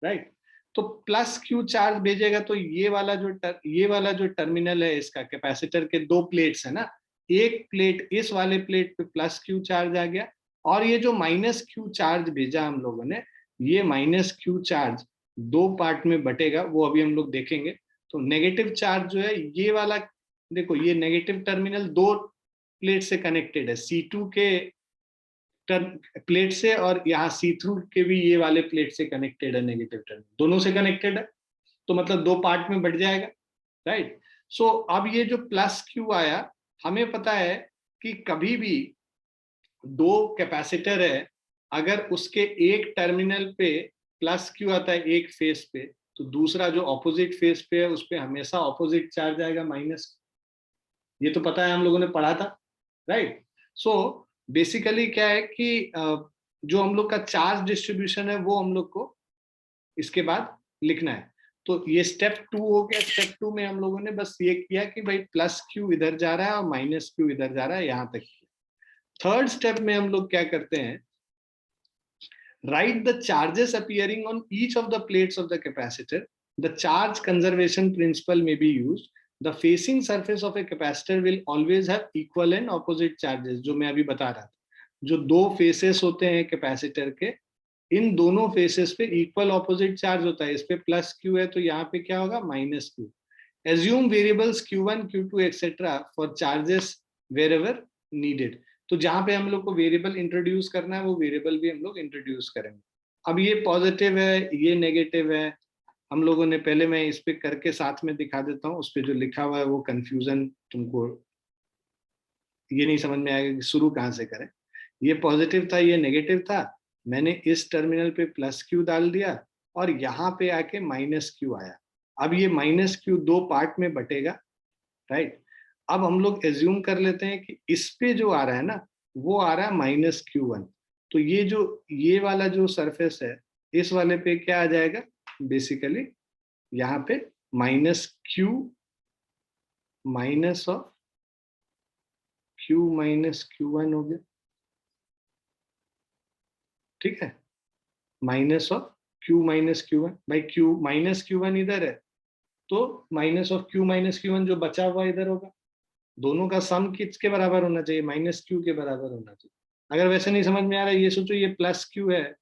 राइट। तो प्लस Q चार्ज भेजेगा तो ये वाला जो टर्मिनल है इसका, कैपेसिटर के 2 प्लेट्स है ना, एक प्लेट, इस वाले प्लेट पे प्लस Q चार्ज आ गया, और ये जो माइनस Q चार्ज भेजा हम लोगों ने, ये माइनस Q चार्ज 2 पार्ट में बटेगा, वो अभी हम लोग देखेंगे। तो नेगेटिव चार्ज जो है ये वाला, देखो ये नेगेटिव टर्मिनल 2 प्लेट से कनेक्टेड है, C2 के प्लेट से, और यहाँ सी थ्रू के भी ये वाले प्लेट से कनेक्टेड है, नेगेटिव टर्मिनल दोनों से कनेक्टेड है, तो मतलब 2 पार्ट में बढ़ जाएगा, राइट। सो अब ये जो प्लस Q आया, हमें पता है कि कभी भी 2 कैपेसिटर है, अगर उसके एक टर्मिनल पे प्लस Q आता है एक फेस पे, तो दूसरा जो ऑपोजिट फेस पे है उस पे हमेशा ऑपोजिट चार्ज आएगा, माइनस। ये तो पता है, हम लोगों ने पढ़ा था, राइट। सो बेसिकली क्या है कि जो हम लोग का चार्ज डिस्ट्रीब्यूशन है वो हम लोग को इसके बाद लिखना है। तो ये स्टेप 2 हो गया। स्टेप 2 में हम लोगों ने बस ये किया कि भाई प्लस Q इधर जा रहा है और माइनस Q इधर जा रहा है, यहां तक किया। थर्ड स्टेप में हम लोग क्या करते हैं, write the charges appearing on each of the plates of the capacitor, the charge conservation principle में be used, the facing surface of a capacitor will always have equal and opposite charges, जो मैं अभी बता रहा था, जो 2 faces होते हैं कैपेसिटर के, इन दोनों फेसेस पे इक्वल ऑपोजिट चार्ज होता है। इस पे प्लस Q है तो यहाँ पे क्या होगा, minus Q। Assume variables Q1 Q2 etcetera for charges wherever needed. तो जहां पे हम लोग को वेरिएबल इंट्रोड्यूस करना है वो वेरिएबल भी हम लोग इंट्रोड्यूस करेंगे। अब ये पॉजिटिव है, ये नेगेटिव है, हम लोगों ने पहले, मैं इस पे करके साथ में दिखा देता हूँ, उस पे जो लिखा हुआ है वो कंफ्यूजन, तुमको ये नहीं समझ में आएगा कि शुरू कहाँ से करें। ये पॉजिटिव था, ये नेगेटिव था, मैंने इस टर्मिनल पे प्लस Q डाल दिया और यहाँ पे आके माइनस Q आया। अब ये माइनस Q 2 पार्ट में बटेगा, राइट। अब हम लोग एज्यूम कर लेते हैं कि इस पे जो आ रहा है ना, वो आ रहा है माइनस Q1। तो ये वाला जो सरफेस है, इस वाले पे क्या आ जाएगा, बेसिकली यहाँ पे minus Q minus of Q minus Q1 हो गया, ठीक है, minus of Q minus Q1। भाई Q माइनस Q1 इधर है, तो minus of Q minus Q1 जो बचा हुआ इधर होगा। दोनों का सम किसके बराबर होना चाहिए, माइनस Q के बराबर होना चाहिए। अगर वैसे नहीं समझ में आ रहा है, ये सोचो ये प्लस Q है,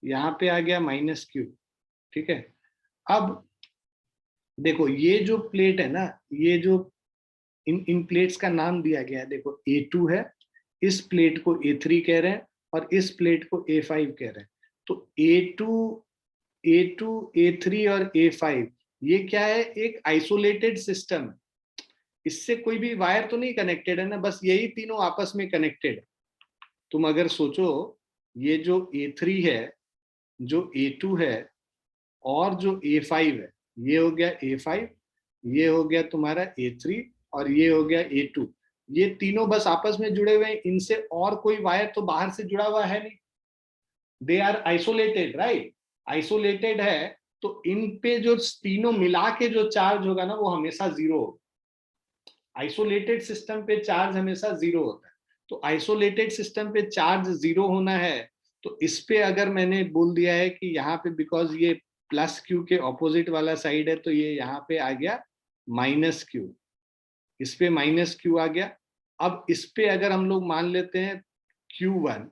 यहाँ पे आ गया माइनस Q, ठीक है। अब देखो ये जो प्लेट है ना, ये जो इन प्लेट्स का नाम दिया गया है, देखो A2 है, इस प्लेट को A3 कह रहे हैं और इस प्लेट को A5 कह रहे हैं। तो A2, A3 और A5 ये क्या है, एक आइसोलेटेड सिस्टम है, इससे कोई भी वायर तो नहीं कनेक्टेड है ना, बस यही तीनों आपस में कनेक्टेड है। तुम अगर सोचो, ये जो A3 है जो A2 है और जो A5 है, ये हो गया A5, ये हो गया तुम्हारा A3 और ये हो गया A2, ये तीनों बस आपस में जुड़े हुए हैं, इनसे और कोई वायर तो बाहर से जुड़ा हुआ है नहीं, they are isolated, right, isolated है, तो इन पे जो तीनों मिला के जो चार्ज होगा ना वो हमेशा जीरो होगा। आइसोलेटेड सिस्टम पे चार्ज हमेशा जीरो होता है, तो आइसोलेटेड सिस्टम पे चार्ज जीरो होना है, तो इस पे अगर मैंने बोल दिया है कि यहाँ पे बिकॉज ये प्लस क्यू के ऑपोजिट वाला साइड है, तो ये यहाँ पे आ गया माइनस क्यू, इस पे माइनस क्यू आ गया। अब इस पे अगर हम लोग मान लेते हैं Q1,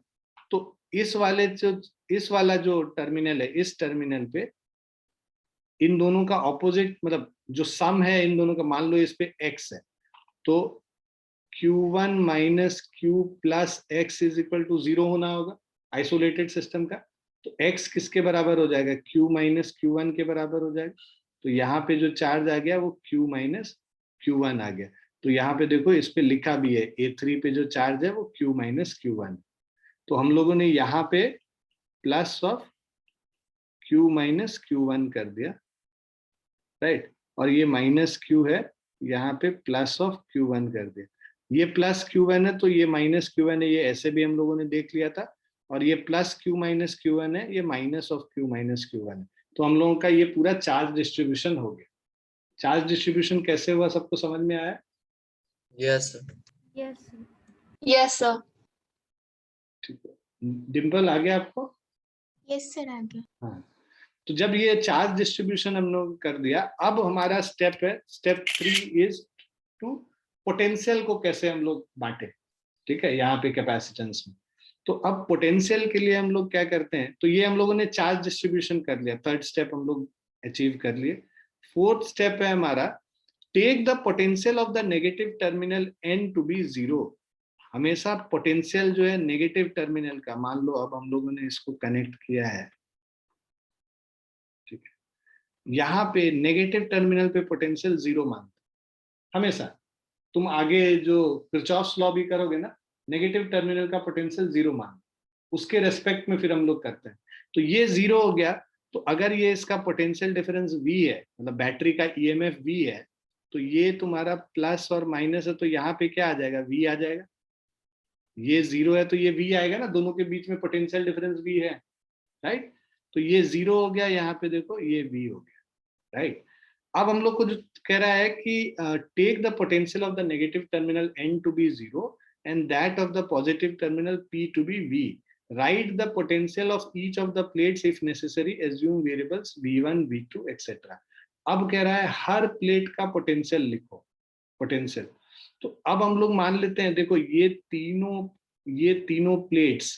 तो इस वाला जो टर्मिनल है, इस टर्मिनल पे इन दोनों का ऑपोजिट, मतलब जो सम है इन दोनों का, मान लो इस पे x है, तो Q1 minus Q plus x is equal to 0 होना होगा आइसोलेटेड सिस्टम का। तो x किसके बराबर हो जाएगा, Q माइनस Q1 के बराबर हो जाएगा। तो यहाँ पे जो चार्ज आ गया वो Q माइनस Q1 आ गया। तो यहाँ पे देखो इस पे लिखा भी है A3 पे जो चार्ज है वो Q माइनस Q1। तो हम लोगों ने यहाँ पे plus of Q minus Q1 कर दिया, राइट, और ये माइनस Q है, यहाँ पे प्लस ऑफ Q1 कर दिया। ये प्लस Q1 है तो ये माइनस Q1 है, ये ऐसे भी हम लोगों ने देख लिया था, और ये प्लस Q माइनस Q1 है, ये minus of Q minus Q1 है। तो हम लोगों का ये पूरा चार्ज डिस्ट्रीब्यूशन हो गया। चार्ज डिस्ट्रीब्यूशन कैसे हुआ, सबको समझ में आया? Yes sir. Yes, sir. Yes, sir. ठीक है, डिम्पल आ गया आपको? Yes, sir. आगे. हाँ, तो जब ये चार्ज डिस्ट्रीब्यूशन हम लोग कर दिया, अब हमारा स्टेप है, स्टेप 3 इज टू पोटेंशियल को कैसे हम लोग बांटे, ठीक है, यहाँ पे कैपेसिटेंस में। तो अब पोटेंशियल के लिए हम लोग क्या करते हैं, तो ये हम लोगों ने चार्ज डिस्ट्रीब्यूशन कर लिया, थर्ड स्टेप हम लोग अचीव कर लिए। फोर्थ स्टेप है हमारा, take the potential of the negative terminal n to be 0। हमेशा पोटेंशियल जो है नेगेटिव टर्मिनल का, मान लो अब हम लोगों ने इसको कनेक्ट किया है, ठीक है, यहाँ पे नेगेटिव टर्मिनल पे पोटेंशियल 0 मानते हमेशा। तुम आगे जो किरचॉफ्स लॉ भी करोगे ना, नेगेटिव टर्मिनल का पोटेंशियल 0 मान, उसके रेस्पेक्ट में फिर हम लोग करते हैं। तो ये 0 हो गया, तो अगर ये इसका पोटेंशियल डिफरेंस V है, मतलब बैटरी का EMF V है, तो ये तुम्हारा प्लस और माइनस है, तो यहाँ पे क्या आ जाएगा, V आ जाएगा। ये 0 है तो ये V आएगा ना, दोनों के बीच में पोटेंशियल डिफरेंस V है, राइट। तो ये 0 हो गया, यहाँ पे देखो ये V हो गया, राइट। अब हम लोग को जो कह रहा है कि take the potential of the negative terminal n to be 0 and that of the positive terminal P to be V. Write the potential of each of the plates if necessary. Assume variables V1, V2, etc. अब कह रहा है हर plate का potential लिखो, potential. तो अब हम लोग मान लेते हैं, देखो ये तीनों प्लेट्स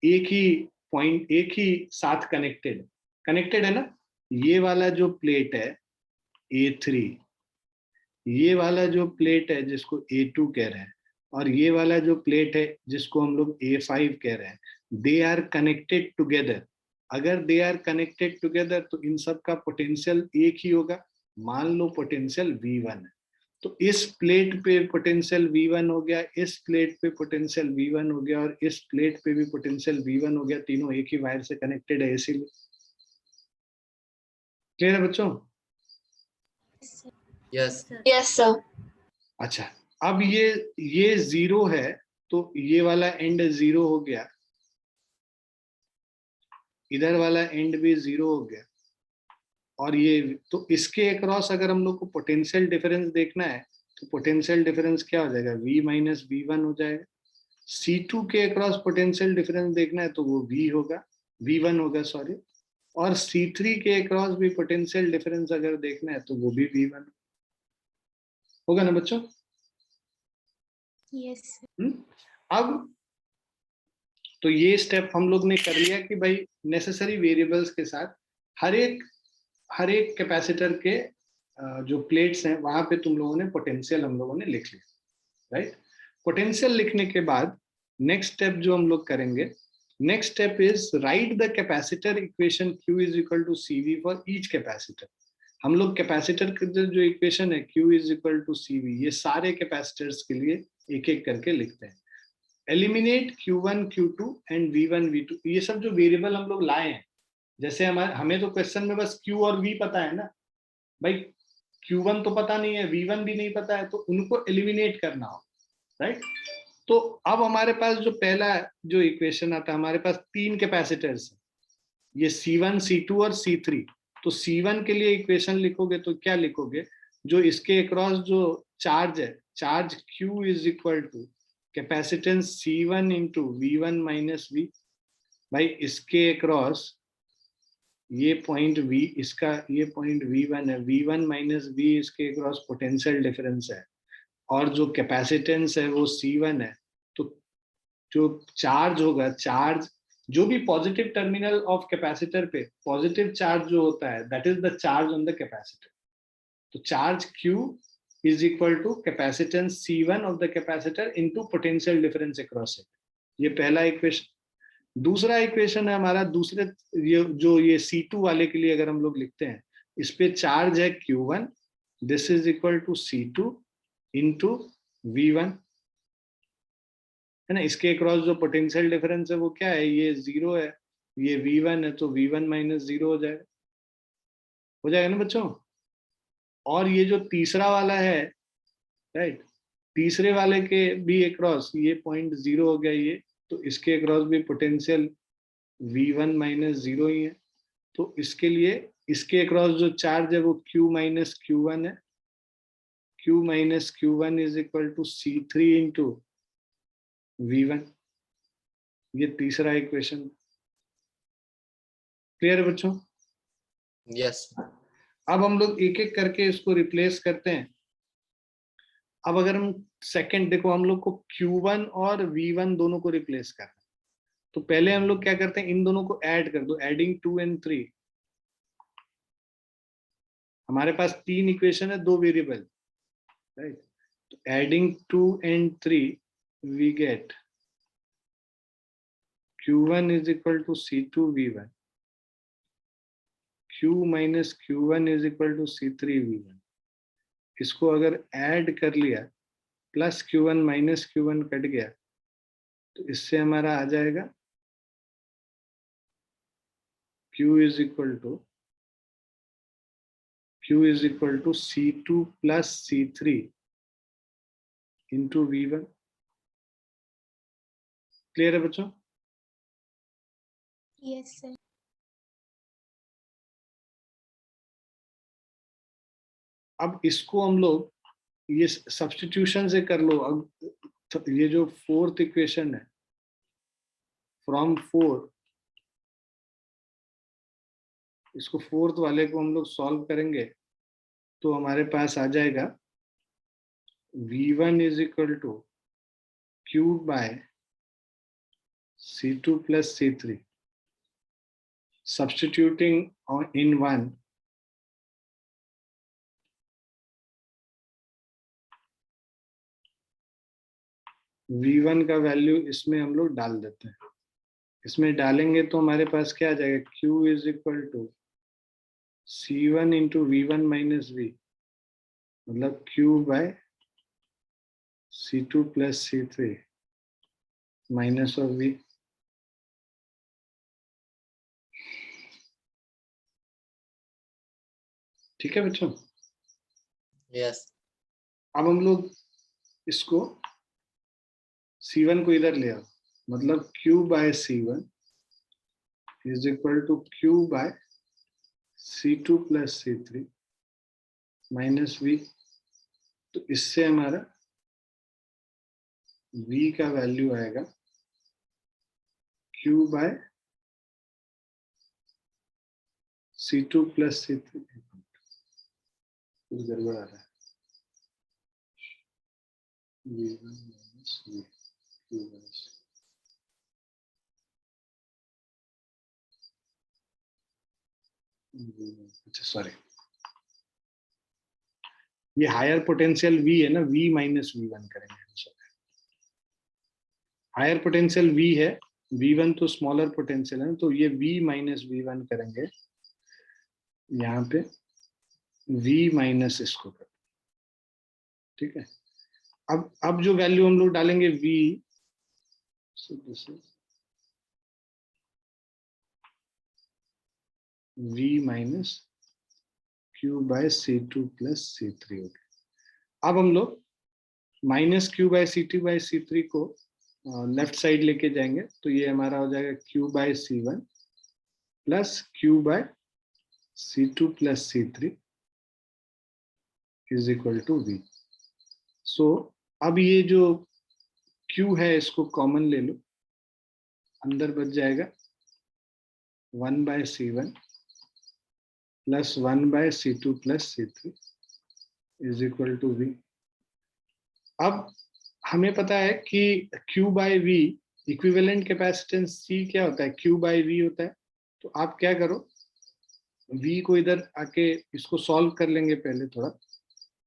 एक ही पॉइंट, एक ही साथ कनेक्टेड है ना। ये वाला जो प्लेट है A3, ये वाला जो प्लेट है जिसको A2 कह रहे हैं, और ये वाला जो प्लेट है जिसको हम लोग A5 कह रहे हैं, दे आर कनेक्टेड टुगेदर। अगर दे आर कनेक्टेड टुगेदर तो इन सब का पोटेंशियल एक ही होगा। मान लो पोटेंशियल V1 है, तो इस प्लेट पे पोटेंशियल V1 हो गया, इस प्लेट पे पोटेंशियल V1 हो गया, और इस प्लेट पे भी पोटेंशियल V1 हो गया। तीनों एक ही वायर से कनेक्टेड है, इसीलिए। क्लियर है बच्चों? यस। Yes, sir. अच्छा, अब ये 0 है, तो ये वाला एंड 0 हो गया, इधर वाला एंड भी 0 हो गया, और ये तो इसके अक्रॉस अगर हम लोग को पोटेंशियल डिफरेंस देखना है, तो पोटेंशियल डिफरेंस क्या हो जाएगा, V माइनस V1 हो जाएगा। C2 के अक्रॉस पोटेंशियल डिफरेंस देखना है तो वो V1 होगा, सॉरी। और C3 के अक्रॉस भी पोटेंशियल डिफरेंस अगर देखना है तो वो भी V1 होगा ना बच्चों? Yes. अब तो ये स्टेप हम लोग ने कर लिया कि भाई नेसेसरी वेरिएबल्स के साथ हर एक कैपेसिटर के जो प्लेट्स हैं वहां पे तुम लोगों ने पोटेंशियल हम लोगों ने लिख लिया, राइट। पोटेंशियल लिखने के बाद नेक्स्ट स्टेप जो हम लोग करेंगे, next step is write the capacitor equation Q is equal to CV for each capacitor. हम लोग कैपेसिटर के जो इक्वेशन है Q is equal to CV, ये सारे कैपेसिटर्स के लिए एक एक करके लिखते हैं। Eliminate Q1, Q2 and V1, V2, ये सब जो वेरिएबल हम लोग लाए हैं जैसे हमें तो क्वेश्चन में बस Q और V पता है ना भाई, Q1 तो पता नहीं है, V1 भी नहीं पता है, तो उनको एलिमिनेट करना हो, राइट। तो अब हमारे पास जो पहला जो इक्वेशन आता है, हमारे पास 3 कैपेसिटर्स है, ये C1, C2 और C3। तो C1 के लिए इक्वेशन लिखोगे तो क्या लिखोगे, जो इसके अक्रॉस जो चार्ज है, charge Q is equal to capacitance C1 into V1 minus V। भाई इसके अक्रॉस ये पॉइंट V, इसका ये पॉइंट V1 है, V1 माइनस V इसके अक्रॉस पोटेंशियल डिफरेंस है, और जो कैपेसिटेंस है वो C1 है। तो जो चार्ज होगा, चार्ज जो भी पॉजिटिव टर्मिनल ऑफ कैपेसिटर पे पॉजिटिव चार्ज जो होता है, that is the charge on the capacitor. तो charge Q is equal to capacitance C1 of the capacitor into potential difference across it. ये पहला इक्वेशन। दूसरा इक्वेशन है हमारा, दूसरे ये C2 वाले के लिए अगर हम लोग लिखते हैं, इस पे चार्ज है Q1, this is equal to C2 into V1, है ना। इसके अक्रॉस जो पोटेंशियल डिफरेंस है वो क्या है, ये 0 है, ये V1 है, तो V1 माइनस 0 हो जाएगा ना बच्चों। और ये जो तीसरा वाला है, राइट, तीसरे वाले के भी अक्रॉस ये पॉइंट 0 हो गया ये, तो इसके अक्रॉस भी पोटेंशियल V1 माइनस 0 ही है। तो इसके लिए इसके अक्रॉस जो चार्ज है वो Q माइनस Q1 है, Q minus Q1 is equal to C3 into V1। ये तीसरा इक्वेशन। क्लियर है बच्चों? यस। अब हम लोग एक एक करके इसको रिप्लेस करते हैं। अब अगर हम सेकंड देखो, हम लोग को Q1 और V1 दोनों को रिप्लेस करना है, तो पहले हम लोग क्या करते हैं, इन दोनों को ऐड कर दो, एडिंग 2 and 3। हमारे पास 3 इक्वेशन है, 2 वेरिएबल, राइट। तो adding 2 and 3 we get Q1 is equal to C2 V1, Q minus Q1 is equal to C3 V1। इसको अगर ऐड कर लिया, plus Q1 minus Q1 cut गया, तो इससे हमारा आ जाएगा Q is equal to C2 plus C3 into V1। Clear है बच्चों? Yes, sir. अब इसको हम लोग ये सब्स्टिट्यूशन से कर लो। अब ये जो फोर्थ इक्वेशन है, फ्रॉम 4, इसको फोर्थ वाले को हम लोग सॉल्व करेंगे तो हमारे पास आ जाएगा V1 is equal to Q by C2 plus C3। substituting in 1, V1 का वैल्यू इसमें हम लोग डाल देते हैं। इसमें डालेंगे तो हमारे पास क्या आ जाएगा, Q is equal to C1 into V1 minus V, मतलब Q by C2 plus C3 minus of V। ठीक है बच्चों? यस। अब हम लोग इसको C1 को इधर ले आओ, मतलब Q by C1 is equal to Q by C2 plus C3 minus V। तो इससे हमारा V का वैल्यू आएगा Q by C2 plus C3। कुछ गड़बड़ आ रहा है। V1 minus V, Q by C। अच्छा सॉरी, ये हायर पोटेंशियल V है ना, V माइनस V1 करेंगे। हायर पोटेंशियल V है, V1 तो स्मॉलर पोटेंशियल है, तो ये V माइनस V1 करेंगे। यहाँ पे V माइनस इसको कर, ठीक है। अब जो वैल्यू हम लोग डालेंगे V, so this is V minus Q by C2 plus C3 हो गया। अब हम लोग माइनस Q बाय C2/C3 को लेफ्ट साइड लेके जाएंगे, तो ये हमारा हो जाएगा Q by C1 plus Q by C2 plus C3 is equal to V। So अब ये जो Q है इसको कॉमन ले लो, अंदर बच जाएगा 1 by C1 plus 1 by C2 plus C3 is equal to V। अब हमें पता है कि Q by V equivalent capacitance C क्या होता है, Q बाय V होता है। तो आप क्या करो, V को इधर आके इसको सॉल्व कर लेंगे पहले थोड़ा,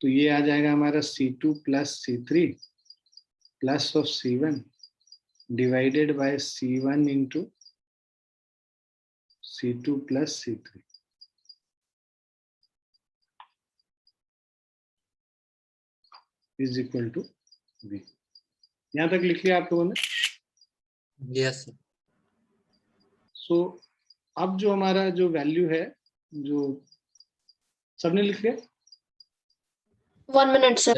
तो ये आ जाएगा हमारा C2 plus C3 plus of C1 divided by C1 into C2 plus C3 is equal to V। यहां तक लिख लिया आप लोगों ने? Yes sir. सो अब जो हमारा जो वैल्यू है, जो सबने लिख लिया? 1 minute, sir.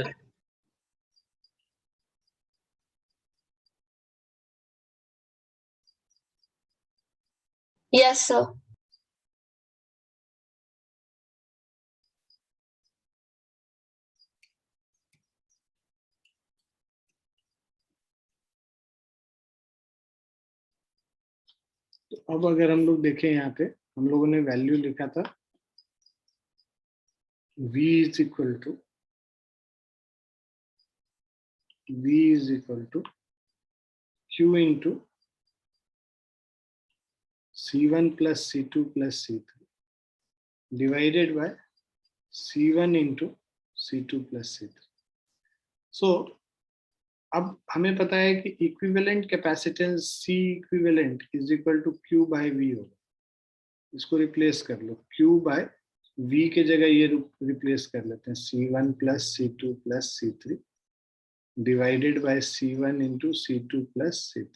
Yes, sir. तो अब अगर हम लोग देखें यहाँ पे, हम लोगों ने वैल्यू लिखा था V is equal to Q into C1 plus C2 plus C3 divided by C1 into C2 plus C3। So अब हमें पता है कि equivalent capacitance C equivalent is equal to Q by V होगा। इसको रिप्लेस कर लो, Q बाय V के जगह ये रिप्लेस कर लेते हैं, C1 plus C2 plus C3 divided by C1 into C2 plus C3।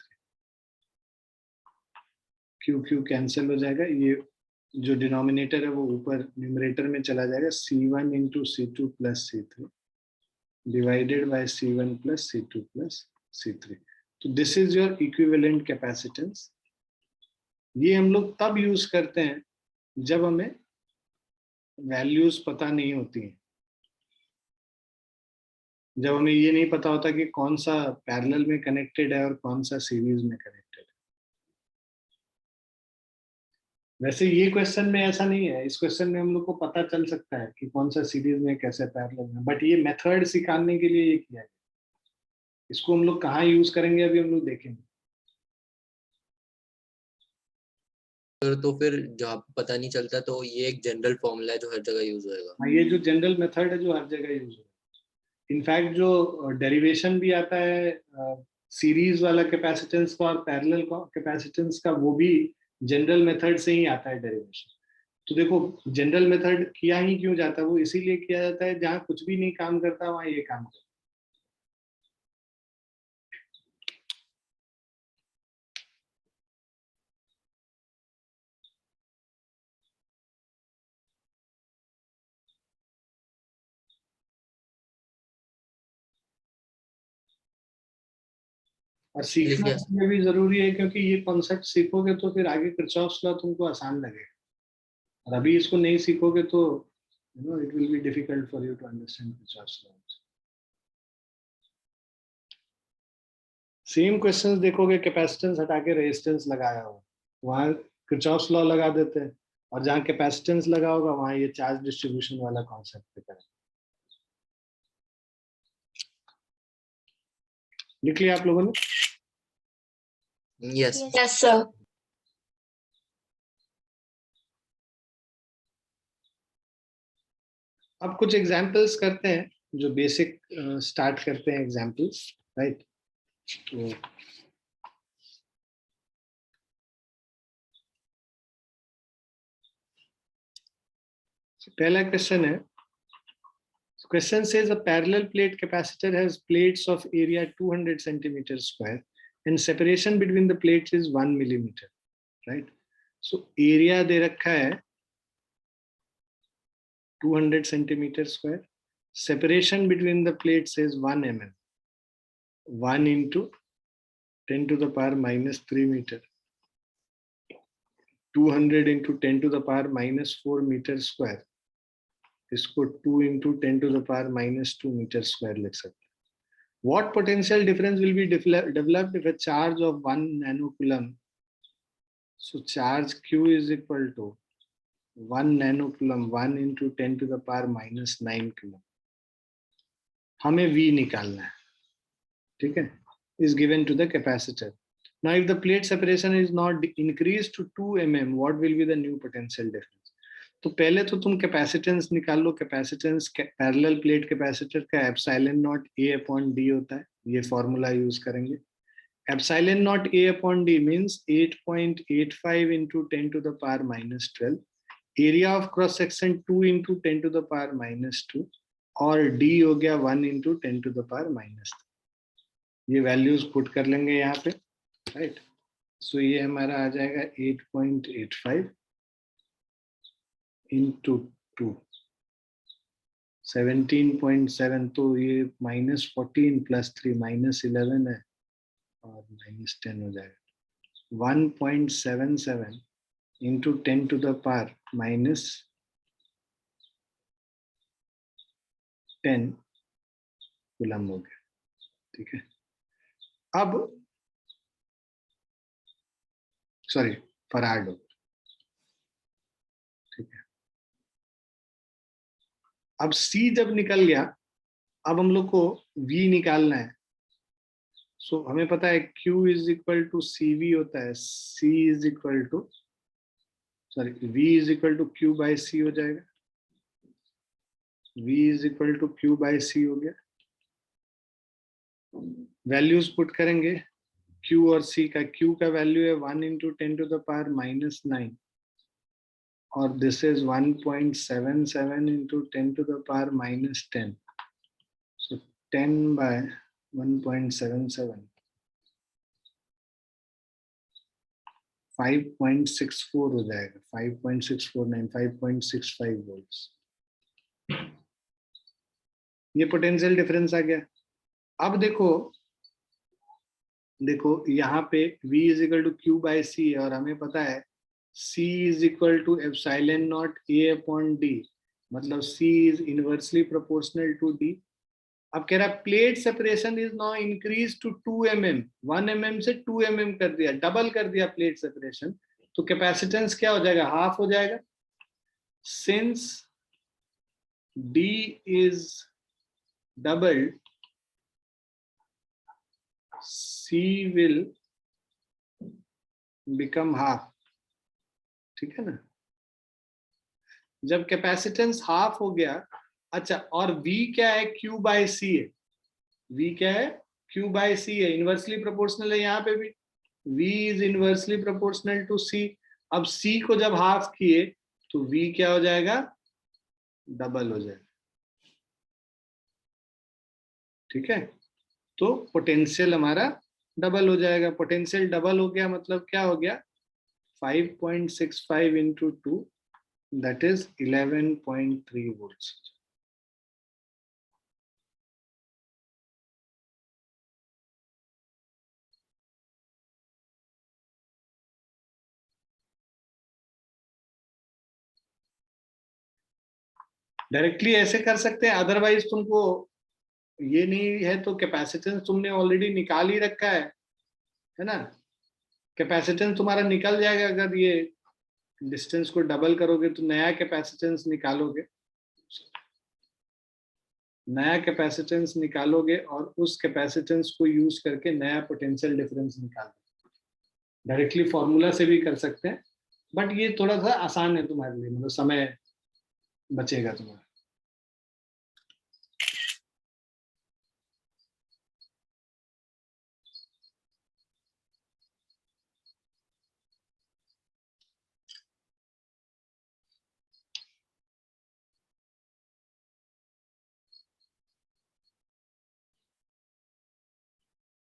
Q cancel हो जाएगा, ये जो डिनोमिनेटर है वो ऊपर न्यूमरेटर में चला जाएगा, C1 into C2 plus C3 divided by C1 plus C2 plus C3। तो this is your equivalent capacitance. ये हम लोग तब यूज करते हैं जब हमें वैल्यूज पता नहीं होती हैं, जब हमें ये नहीं पता होता कि कौन सा पैरेलल में कनेक्टेड है और कौन सा सीरीज में कनेक्टेड है। वैसे ये क्वेश्चन में ऐसा नहीं है, इस क्वेश्चन में हम लोग को पता चल सकता है कि कौन सा सीरीज में कैसे पैरेलल में, बट ये मेथड सिखाने के लिए ये किया है। इसको हम लोग कहाँ यूज करेंगे अभी हम लोग देखेंगे। तो फिर जहाँ पता नहीं चलता तो ये एक जनरल फॉर्मूला है जो हर जगह यूज होएगा। ये जो जनरल मेथड है जो हर जगह यूज होगा। इनफैक्ट जो डेरिवेशन भी आता है सीरीज वाला कैपेसिटेंस का और पैरेलल कैपेसिटेंस का, वो भी जनरल मेथड से ही आता है डेरिवेशन। तो देखो जनरल मेथड किया ही क्यों जाता है, वो इसीलिए किया जाता है जहाँ कुछ भी नहीं काम करता वहां ये काम करता है। और सीखना ये भी जरूरी है, क्योंकि ये कॉन्सेप्ट सीखोगे तो फिर आगे किरचॉफ्स लॉ तुमको आसान लगेगा, और अभी इसको नहीं सीखोगे तो it will be difficult for you to understand Kirchhoff's law. Same questions देखोगे, कैपेसिटेंस हटा के रेजिस्टेंस लगाया हो, वहां किरचॉफ्स लॉ लगा देते हैं, और जहाँ कैपेसिटेंस लगा होगा वहां ये चार्ज डिस्ट्रीब्यूशन वाला कॉन्सेप्ट पे करें। लिख लिया आप लोगों ने? Yes Yes, sir. अब कुछ एग्जांपल्स करते हैं, जो बेसिक स्टार्ट करते हैं एग्जांपल्स, राइट। तो पहला क्वेश्चन है, question says a parallel plate capacitor has plates of area 200 centimeter square and separation between the plates is 1 millimeter, right? So area दे रखा है 200 centimeter square. Separation between the plates is 1 mm. 1 into 10 to the power minus 3 meter. 200 into 10 to the power minus 4 meter square. इसको 2 into 10 to the power minus 2 meter square लिख सकते हैं. What potential difference will be developed if a charge of 1 nanocoulomb? So charge Q is equal to 1 nanocoulomb 1 into 10 to the power minus 9 coulomb. हमें V निकालना है, ठीक है? Is given to the capacitor. Now, if the plate separation is not increased to 2 mm, what will be the new potential difference? तो पहले तो तुम capacitance निकाल लो. कैपेसिटेंस पैरेलल प्लेट कैपेसिटर का epsilon naught A upon D होता है. ये formula use करेंगे. Epsilon naught A upon D means 8.85 into 10 to the power minus 12. Area of cross section 2 into 10 to the power minus 2 और D हो गया 1 into 10 to the power minus 3. ये values put कर लेंगे यहाँ पे, राइट? सो ये हमारा आ जाएगा 8.85 into 2 17.7. तो ये -14 + 3 -11 है और -10 हो जाएगा. 1.77 into 10 to the power minus 10 coulomb हो गया, ठीक है? अब सॉरी फराड हो, ठीक है? अब C जब निकल गया, अब हम लोग को V निकालना है. सो हमें पता है Q is equal to CV होता है. C is equal to V is equal to Q by C हो जाएगा. V is equal to Q by C हो गया. वैल्यूज पुट करेंगे Q और C का. Q का वैल्यू है 1 into 10 to the power minus 9 और this is 1.77 into 10 to the power minus 10. So 10 by 1.77 5.64 हो जाएगा. 5.649 5.65 वोल्ट्स. ये पोटेंशियल डिफरेंस आ गया. अब देखो यहाँ पे V is equal to Q by C और हमें पता है C is equal to epsilon naught A upon D. मतलब C is inversely proportional to D. अब कह रहा plate separation is now increase to 2 mm. 1 mm से 2 mm कर दिया, डबल कर दिया प्लेट सेपरेशन. तो कैपेसिटेंस क्या हो जाएगा? हाफ हो जाएगा. Since D is doubled, C will become half. ठीक है ना? जब कैपेसिटेंस हाफ हो गया, अच्छा, और V क्या है? Q बाय C है. V क्या है? Q बाय C है. इनवर्सली प्रोपोर्शनल है. यहाँ पे भी V is inversely proportional to C. अब C को जब हाफ किए तो V क्या हो जाएगा? डबल हो जाएगा. ठीक है? तो पोटेंशियल हमारा डबल हो जाएगा. पोटेंशियल डबल हो गया मतलब क्या हो गया? 5.65 into 2 that is 11.3 volts. Directly ऐसे कर सकते हैं, अदरवाइज तुमको ये नहीं है तो कैपेसिटेंस तुमने ऑलरेडी निकाल ही रखा है ना? कैपेसिटेंस तुम्हारा निकल जाएगा. अगर ये डिस्टेंस को डबल करोगे तो नया कैपेसिटेंस निकालोगे, और उस कैपेसिटेंस को यूज करके नया पोटेंशियल डिफरेंस निकालोगे. डायरेक्टली फॉर्मूला से भी कर सकते हैं, बट ये थोड़ा सा आसान है तुम्हारे लिए, मतलब समय बचेगा तुम्हारा.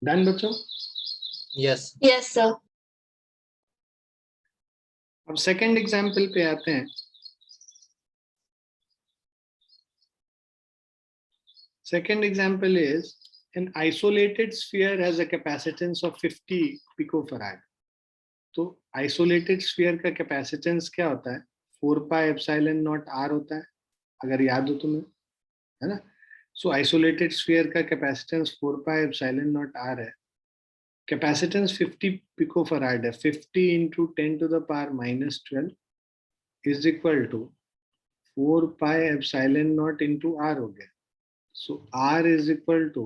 डन बच्चों? यस. Yes, sir. अब सेकंड एग्जाम्पल पे आते हैं. Second example is an isolated sphere has a capacitance of 50 picofarad. तो isolated sphere का capacitance क्या होता है? 4 pi epsilon naught r होता है, अगर याद हो तुम्हें, है ना? So isolated sphere का capacitance 4 pi epsilon naught r है. Capacitance 50 picofarad है. 50 into 10 to the power minus 12 is equal to 4 pi epsilon naught into r हो गया. So r is equal to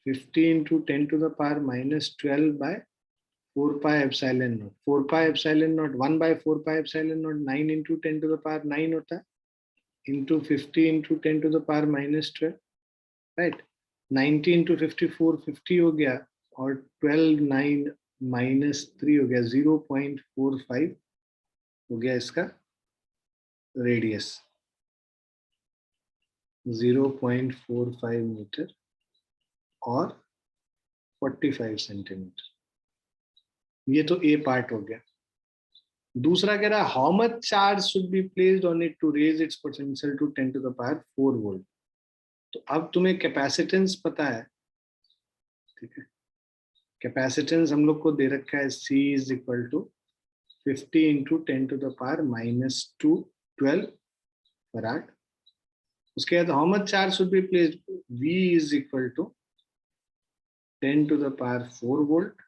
50 into 10 to the power minus 12 by 4 pi epsilon naught. 4 pi epsilon naught 1 by 4 pi epsilon naught 9 into 10 to the power 9 होता है, into 50 into 10 to the power minus 12, right? 90 into 54 50 हो गया, और 12 9 minus 3 हो गया, 0.45 हो गया इसका रेडियस, 0.45 मीटर और 45 सेंटीमीटर. ये तो ए पार्ट हो गया. दूसरा कह रहा है how much charge should be placed on it to raise its potential to 10 to the power 4 volt. तो अब तुम्हें कैपेसिटेंस पता है, ठीक है? कैपेसिटेंस हम लोग को दे रखा है C is equal to 50 into 10 to the power minus 2 12 farad. उसके बाद how much charge should be placed, V is equal to 10 to the power 4 volt.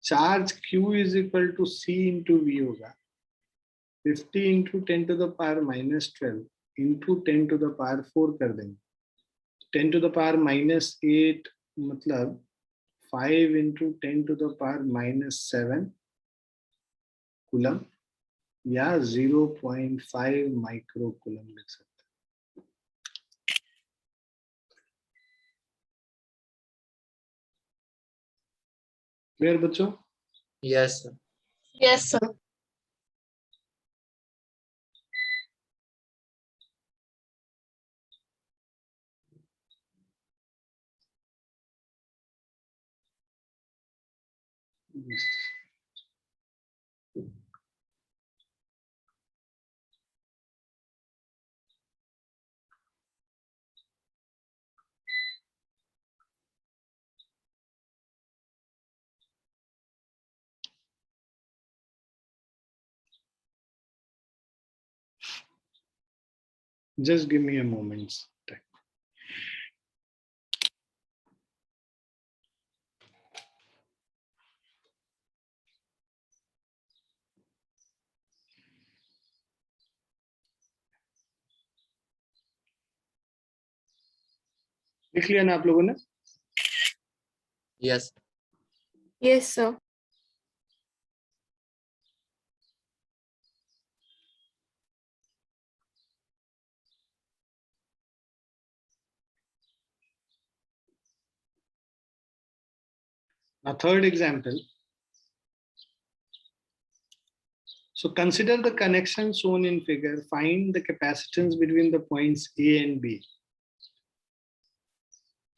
Charge Q is equal to C into V होगा, 50 into 10 to the power minus 12 into 10 to the power 4 कर देंगे. 10 to the power minus 8 मतलब 5 into 10 to the power minus 7 coulomb या 0.5 micro coulomb लिख सकते हैं. Clear बच्चों? Yes, sir. Yes, sir. Yes. Just give me a moment's time. लिख लिया ना आप लोगों ने? Yes. Yes, sir. Now third example. So consider the connection shown in figure. Find the capacitance between the points A and B.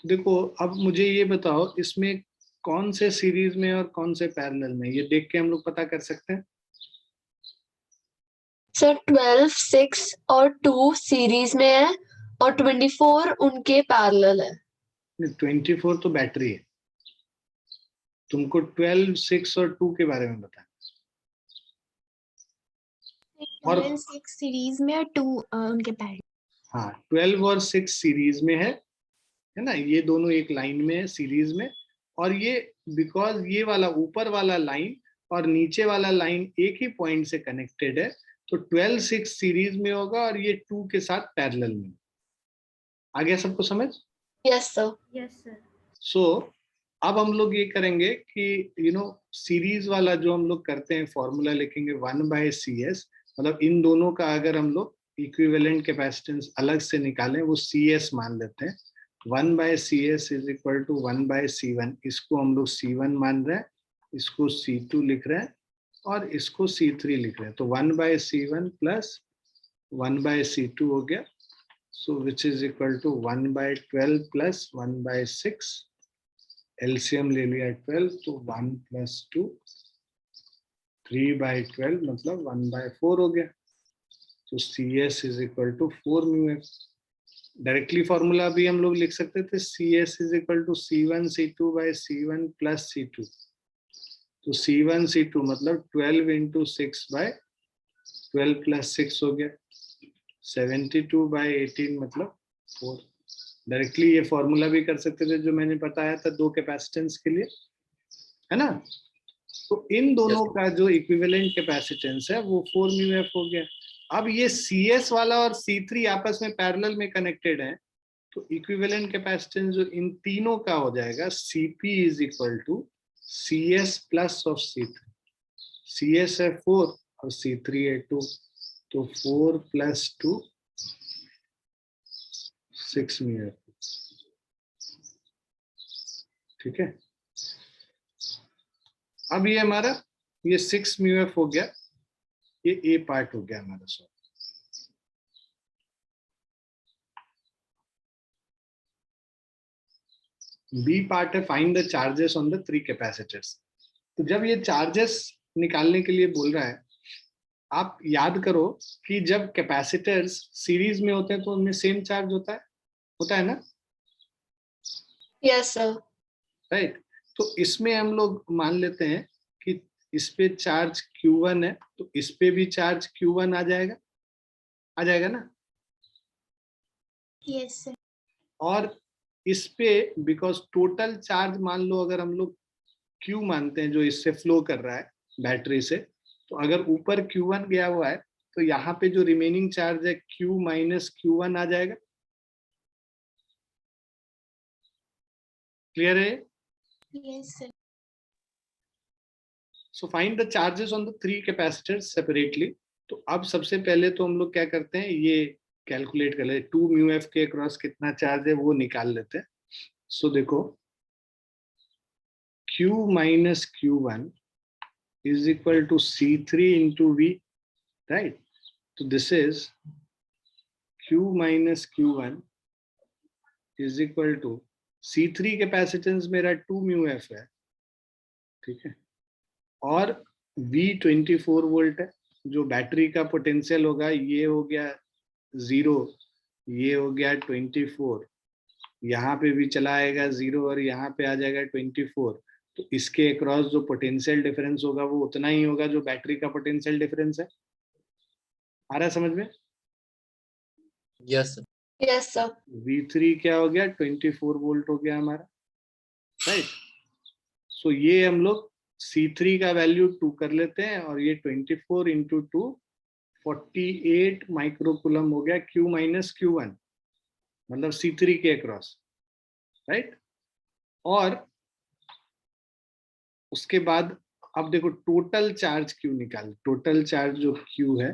देखो अब मुझे ये बताओ इसमें कौन से सीरीज में और कौन से पैरेलल में, ये देख के हम लोग पता कर सकते हैं. सर 12, 6 और 2 सीरीज में है और 24 उनके पैरेलल है. 24 तो बैटरी है. तुमको 12, 6 और 2 के बारे में बताना. और 6 सीरीज में और 2 उनके पैरेलल. हाँ 12 और 6 सीरीज में है ना, ये दोनों एक लाइन में है सीरीज में. और ये बिकॉज ये वाला ऊपर वाला लाइन और नीचे वाला लाइन एक ही पॉइंट से कनेक्टेड है, तो 12, 6 सीरीज में होगा और ये 2 के साथ पैरेलल में. आ गया सबको समझ? Yes sir. Yes sir. So अब हम लोग ये करेंगे कि सीरीज वाला जो हम लोग करते हैं फॉर्मूला लिखेंगे 1/CS. मतलब इन दोनों का अगर हम लोग इक्विवेलेंट कैपेसिटेंस अलग से निकालें वो CS मान लेते हैं. 1/CS is equal to 1/C1. इसको हम लोग C1 मान रहे हैं, इसको C2 लिख रहे हैं और इसको C3 लिख रहे हैं. तो 1/C1 प्लस 1/C2 हो गया. So which is equal to 1/12 plus 1/6. LCM ले लिया 12, तो 1 प्लस 2 3/12 मतलब 1/4 हो गया. तो CS is equal to 4 μF. Directly formula भी हम लोग लिख सकते थे, CS is equal to C1 C2 by C1 plus C2। तो C1 C2 मतलब 12 इंटू 6 बाय 12 प्लस 6 हो गया, 72 बाई 18 मतलब 4। डायरेक्टली ये फॉर्मूला भी कर सकते थे जो मैंने बताया था दो कैपेसिटेंस के लिए, है ना। तो इन दोनों का जो इक्विवेलेंट कैपेसिटेंस है वो 4 म्यू एफ हो गया। अब ये CS वाला और C3 आपस में पैरेलल में कनेक्टेड है, तो इक्विवेलेंट कैपेसिटेंस जो इन तीनों का हो जाएगा CP is equal to CS plus of C3। CS है 4 और C3 है 2, तो 4 प्लस 2 6 म्यू एफ। ठीक है, अब ये हमारा ये 6 म्यू एफ हो गया, ये ए पार्ट हो गया हमारा सॉल्व। बी पार्ट है find the charges on the 3 capacitors. तो जब ये चार्जेस निकालने के लिए बोल रहा है, आप याद करो कि जब कैपेसिटर्स सीरीज में होते हैं तो उनमें सेम चार्ज होता है ना, यस सर। राइट। तो इसमें हम लोग मान लेते हैं कि इस पे चार्ज Q1 है, तो इस पे भी चार्ज Q1 आ जाएगा ना। Yes sir. और इस पे बिकॉज टोटल चार्ज मान लो अगर हम लोग Q मानते हैं जो इससे फ्लो कर रहा है बैटरी से, तो अगर ऊपर Q1 गया हुआ है तो यहाँ पे जो रिमेनिंग चार्ज है Q माइनस Q1 आ जाएगा। क्लियर है? Yes sir. So find the charges on the 3 capacitors separately. तो अब सबसे पहले तो हम लोग क्या करते हैं, ये कैलकुलेट कर लेते, 2 म्यू एफ के अक्रॉस कितना चार्ज है वो निकाल लेते हैं। सो देखो Q minus Q1 is equal to C3 into V, right? So this is Q minus Q1 is equal to C3 capacitance मेरा 2 म्यू एफ है, ठीक है, और V 24 वोल्ट है। जो बैटरी का पोटेंशियल होगा ये हो गया 0, ये हो गया 24, यहाँ पे भी चला आएगा 0 और यहाँ पे आ जाएगा 24। तो इसके अक्रॉस जो पोटेंशियल डिफरेंस होगा वो उतना ही होगा जो बैटरी का पोटेंशियल डिफरेंस है। आ रहा है समझ में? Yes sir. Yes sir. V3 क्या हो गया, 24 वोल्ट हो गया हमारा, राइट। सो ये हम लोग C3 का वैल्यू 2 कर लेते हैं और ये 24 इंटू 2 48 माइक्रोकुलम हो गया Q माइनस Q1 मतलब C3 के अक्रॉस, राइट। और उसके बाद अब देखो टोटल चार्ज Q निकाल, टोटल चार्ज जो Q है,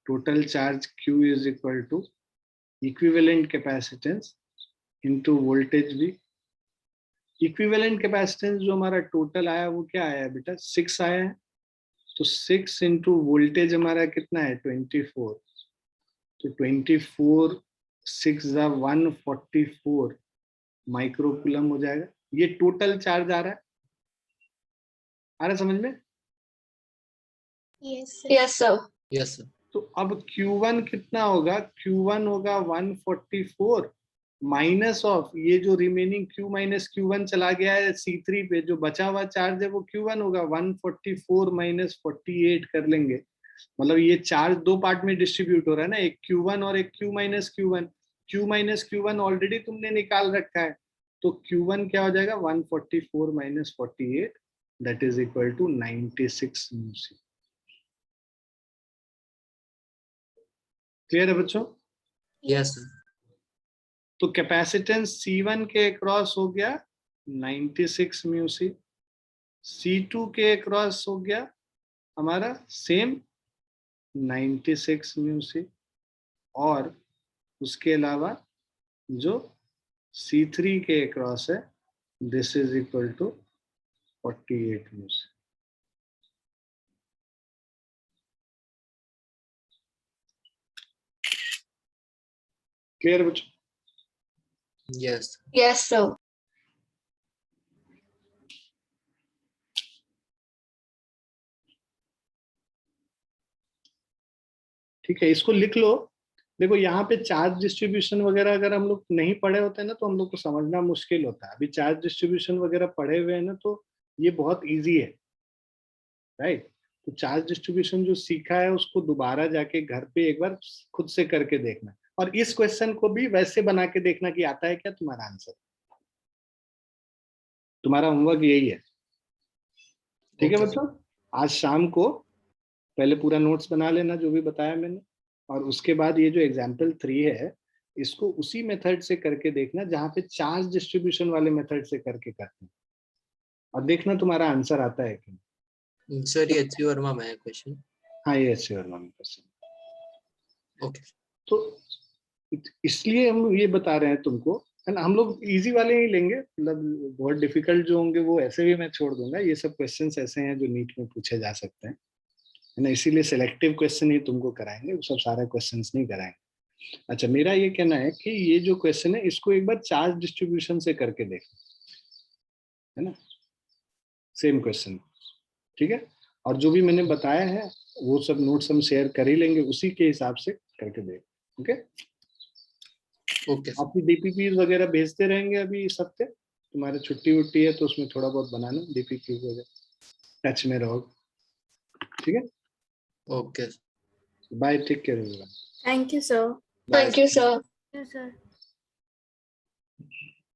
total charge Q is equal to equivalent capacitance into voltage V। Equivalent capacitance जो हमारा टोटल आया वो क्या आया बेटा, 6 आया है। तो 6 इंटू वोल्टेज हमारा कितना है 24, तो 24 6 144 माइक्रोकुलम हो जाएगा। ये टोटल चार्ज आ रहा है समझ में? Yes sir. Yes sir. Yes sir. तो अब Q1 कितना होगा, Q1 होगा 144 माइनस ऑफ ये जो रिमेनिंग Q माइनस Q1 चला गया है C3 पे, जो बचा हुआ चार्ज है वो Q1 होगा 144 माइनस 48 कर लेंगे, मतलब ये चार्ज दो पार्ट में डिस्ट्रीब्यूट हो रहा है ना, एक Q1 और एक Q minus Q1। Q minus Q1 already तुमने निकाल रखा है, तो Q1 क्या हो जाएगा 144 minus 48 that is equal to 96 mu. Clear है बच्चों? Yes sir. तो कैपेसिटेंस C1 के अक्रॉस हो गया 96 म्यू सी, C2 के अक्रॉस हो गया हमारा सेम 96 म्यू सी, और उसके अलावा जो C3 के अक्रॉस है this is equal to 48 mu C. Clear बच्चों? यस। Yes sir. ठीक है, इसको लिख लो देखो यहाँ पे चार्ज डिस्ट्रीब्यूशन वगैरह अगर हम लोग नहीं पढ़े होते हैं ना तो हम लोग को समझना मुश्किल होता है। अभी चार्ज डिस्ट्रीब्यूशन वगैरह पढ़े हुए हैं ना तो ये बहुत इजी है, राइट। तो चार्ज डिस्ट्रीब्यूशन जो सीखा है उसको दोबारा जाके घर पे एक बार खुद से करके देखना, और इस क्वेश्चन को भी वैसे बना के देखना कि आता है क्या तुम्हारा आंसर। तुम्हारा होमवर्क यही है, ठीक है Okay, बच्चों। आज शाम को पहले पूरा नोट्स बना लेना जो भी बताया मैंने, और उसके बाद ये जो एग्जाम्पल 3 है इसको उसी मेथड से करके देखना जहाँ पे चार्ज डिस्ट्रीब्यूशन वाले मेथड से करके करते हैं, और देखना तुम्हारा आंसर आता है कि नहीं। सर ये HC वर्मा में है क्वेश्चन। हाँ ये अच्छे वर्मा में क्वेश्चन। ओके तो इसलिए हम ये बता रहे हैं तुमको, एंड हम लोग इजी वाले ही लेंगे, मतलब बहुत डिफिकल्ट जो होंगे वो ऐसे भी मैं छोड़ दूंगा। ये सब क्वेश्चंस ऐसे हैं जो नीट में पूछे जा सकते हैं, है ना, इसीलिए सिलेक्टिव क्वेश्चन ही तुमको कराएंगे, वो सब सारे क्वेश्चंस नहीं कराएंगे। अच्छा, मेरा ये कहना है कि ये जो क्वेश्चन है इसको एक बार चार्ज डिस्ट्रीब्यूशन से करके देखो, है ना, सेम क्वेश्चन, ठीक है। और जो भी मैंने बताया है वो सब नोट्स हम शेयर कर ही लेंगे, उसी के हिसाब से करके देखो, ओके। ओके आपकी डीपीपी वगैरह भेजते रहेंगे अभी इस हफ्ते, तुम्हारी छुट्टी वुट्टी है तो उसमें थोड़ा बहुत बनाना डीपीपी वगैरह, टच में रहो, ठीक है। Okay bye, take care everyone. Thank you, sir. Thank you, sir. Yes, sir.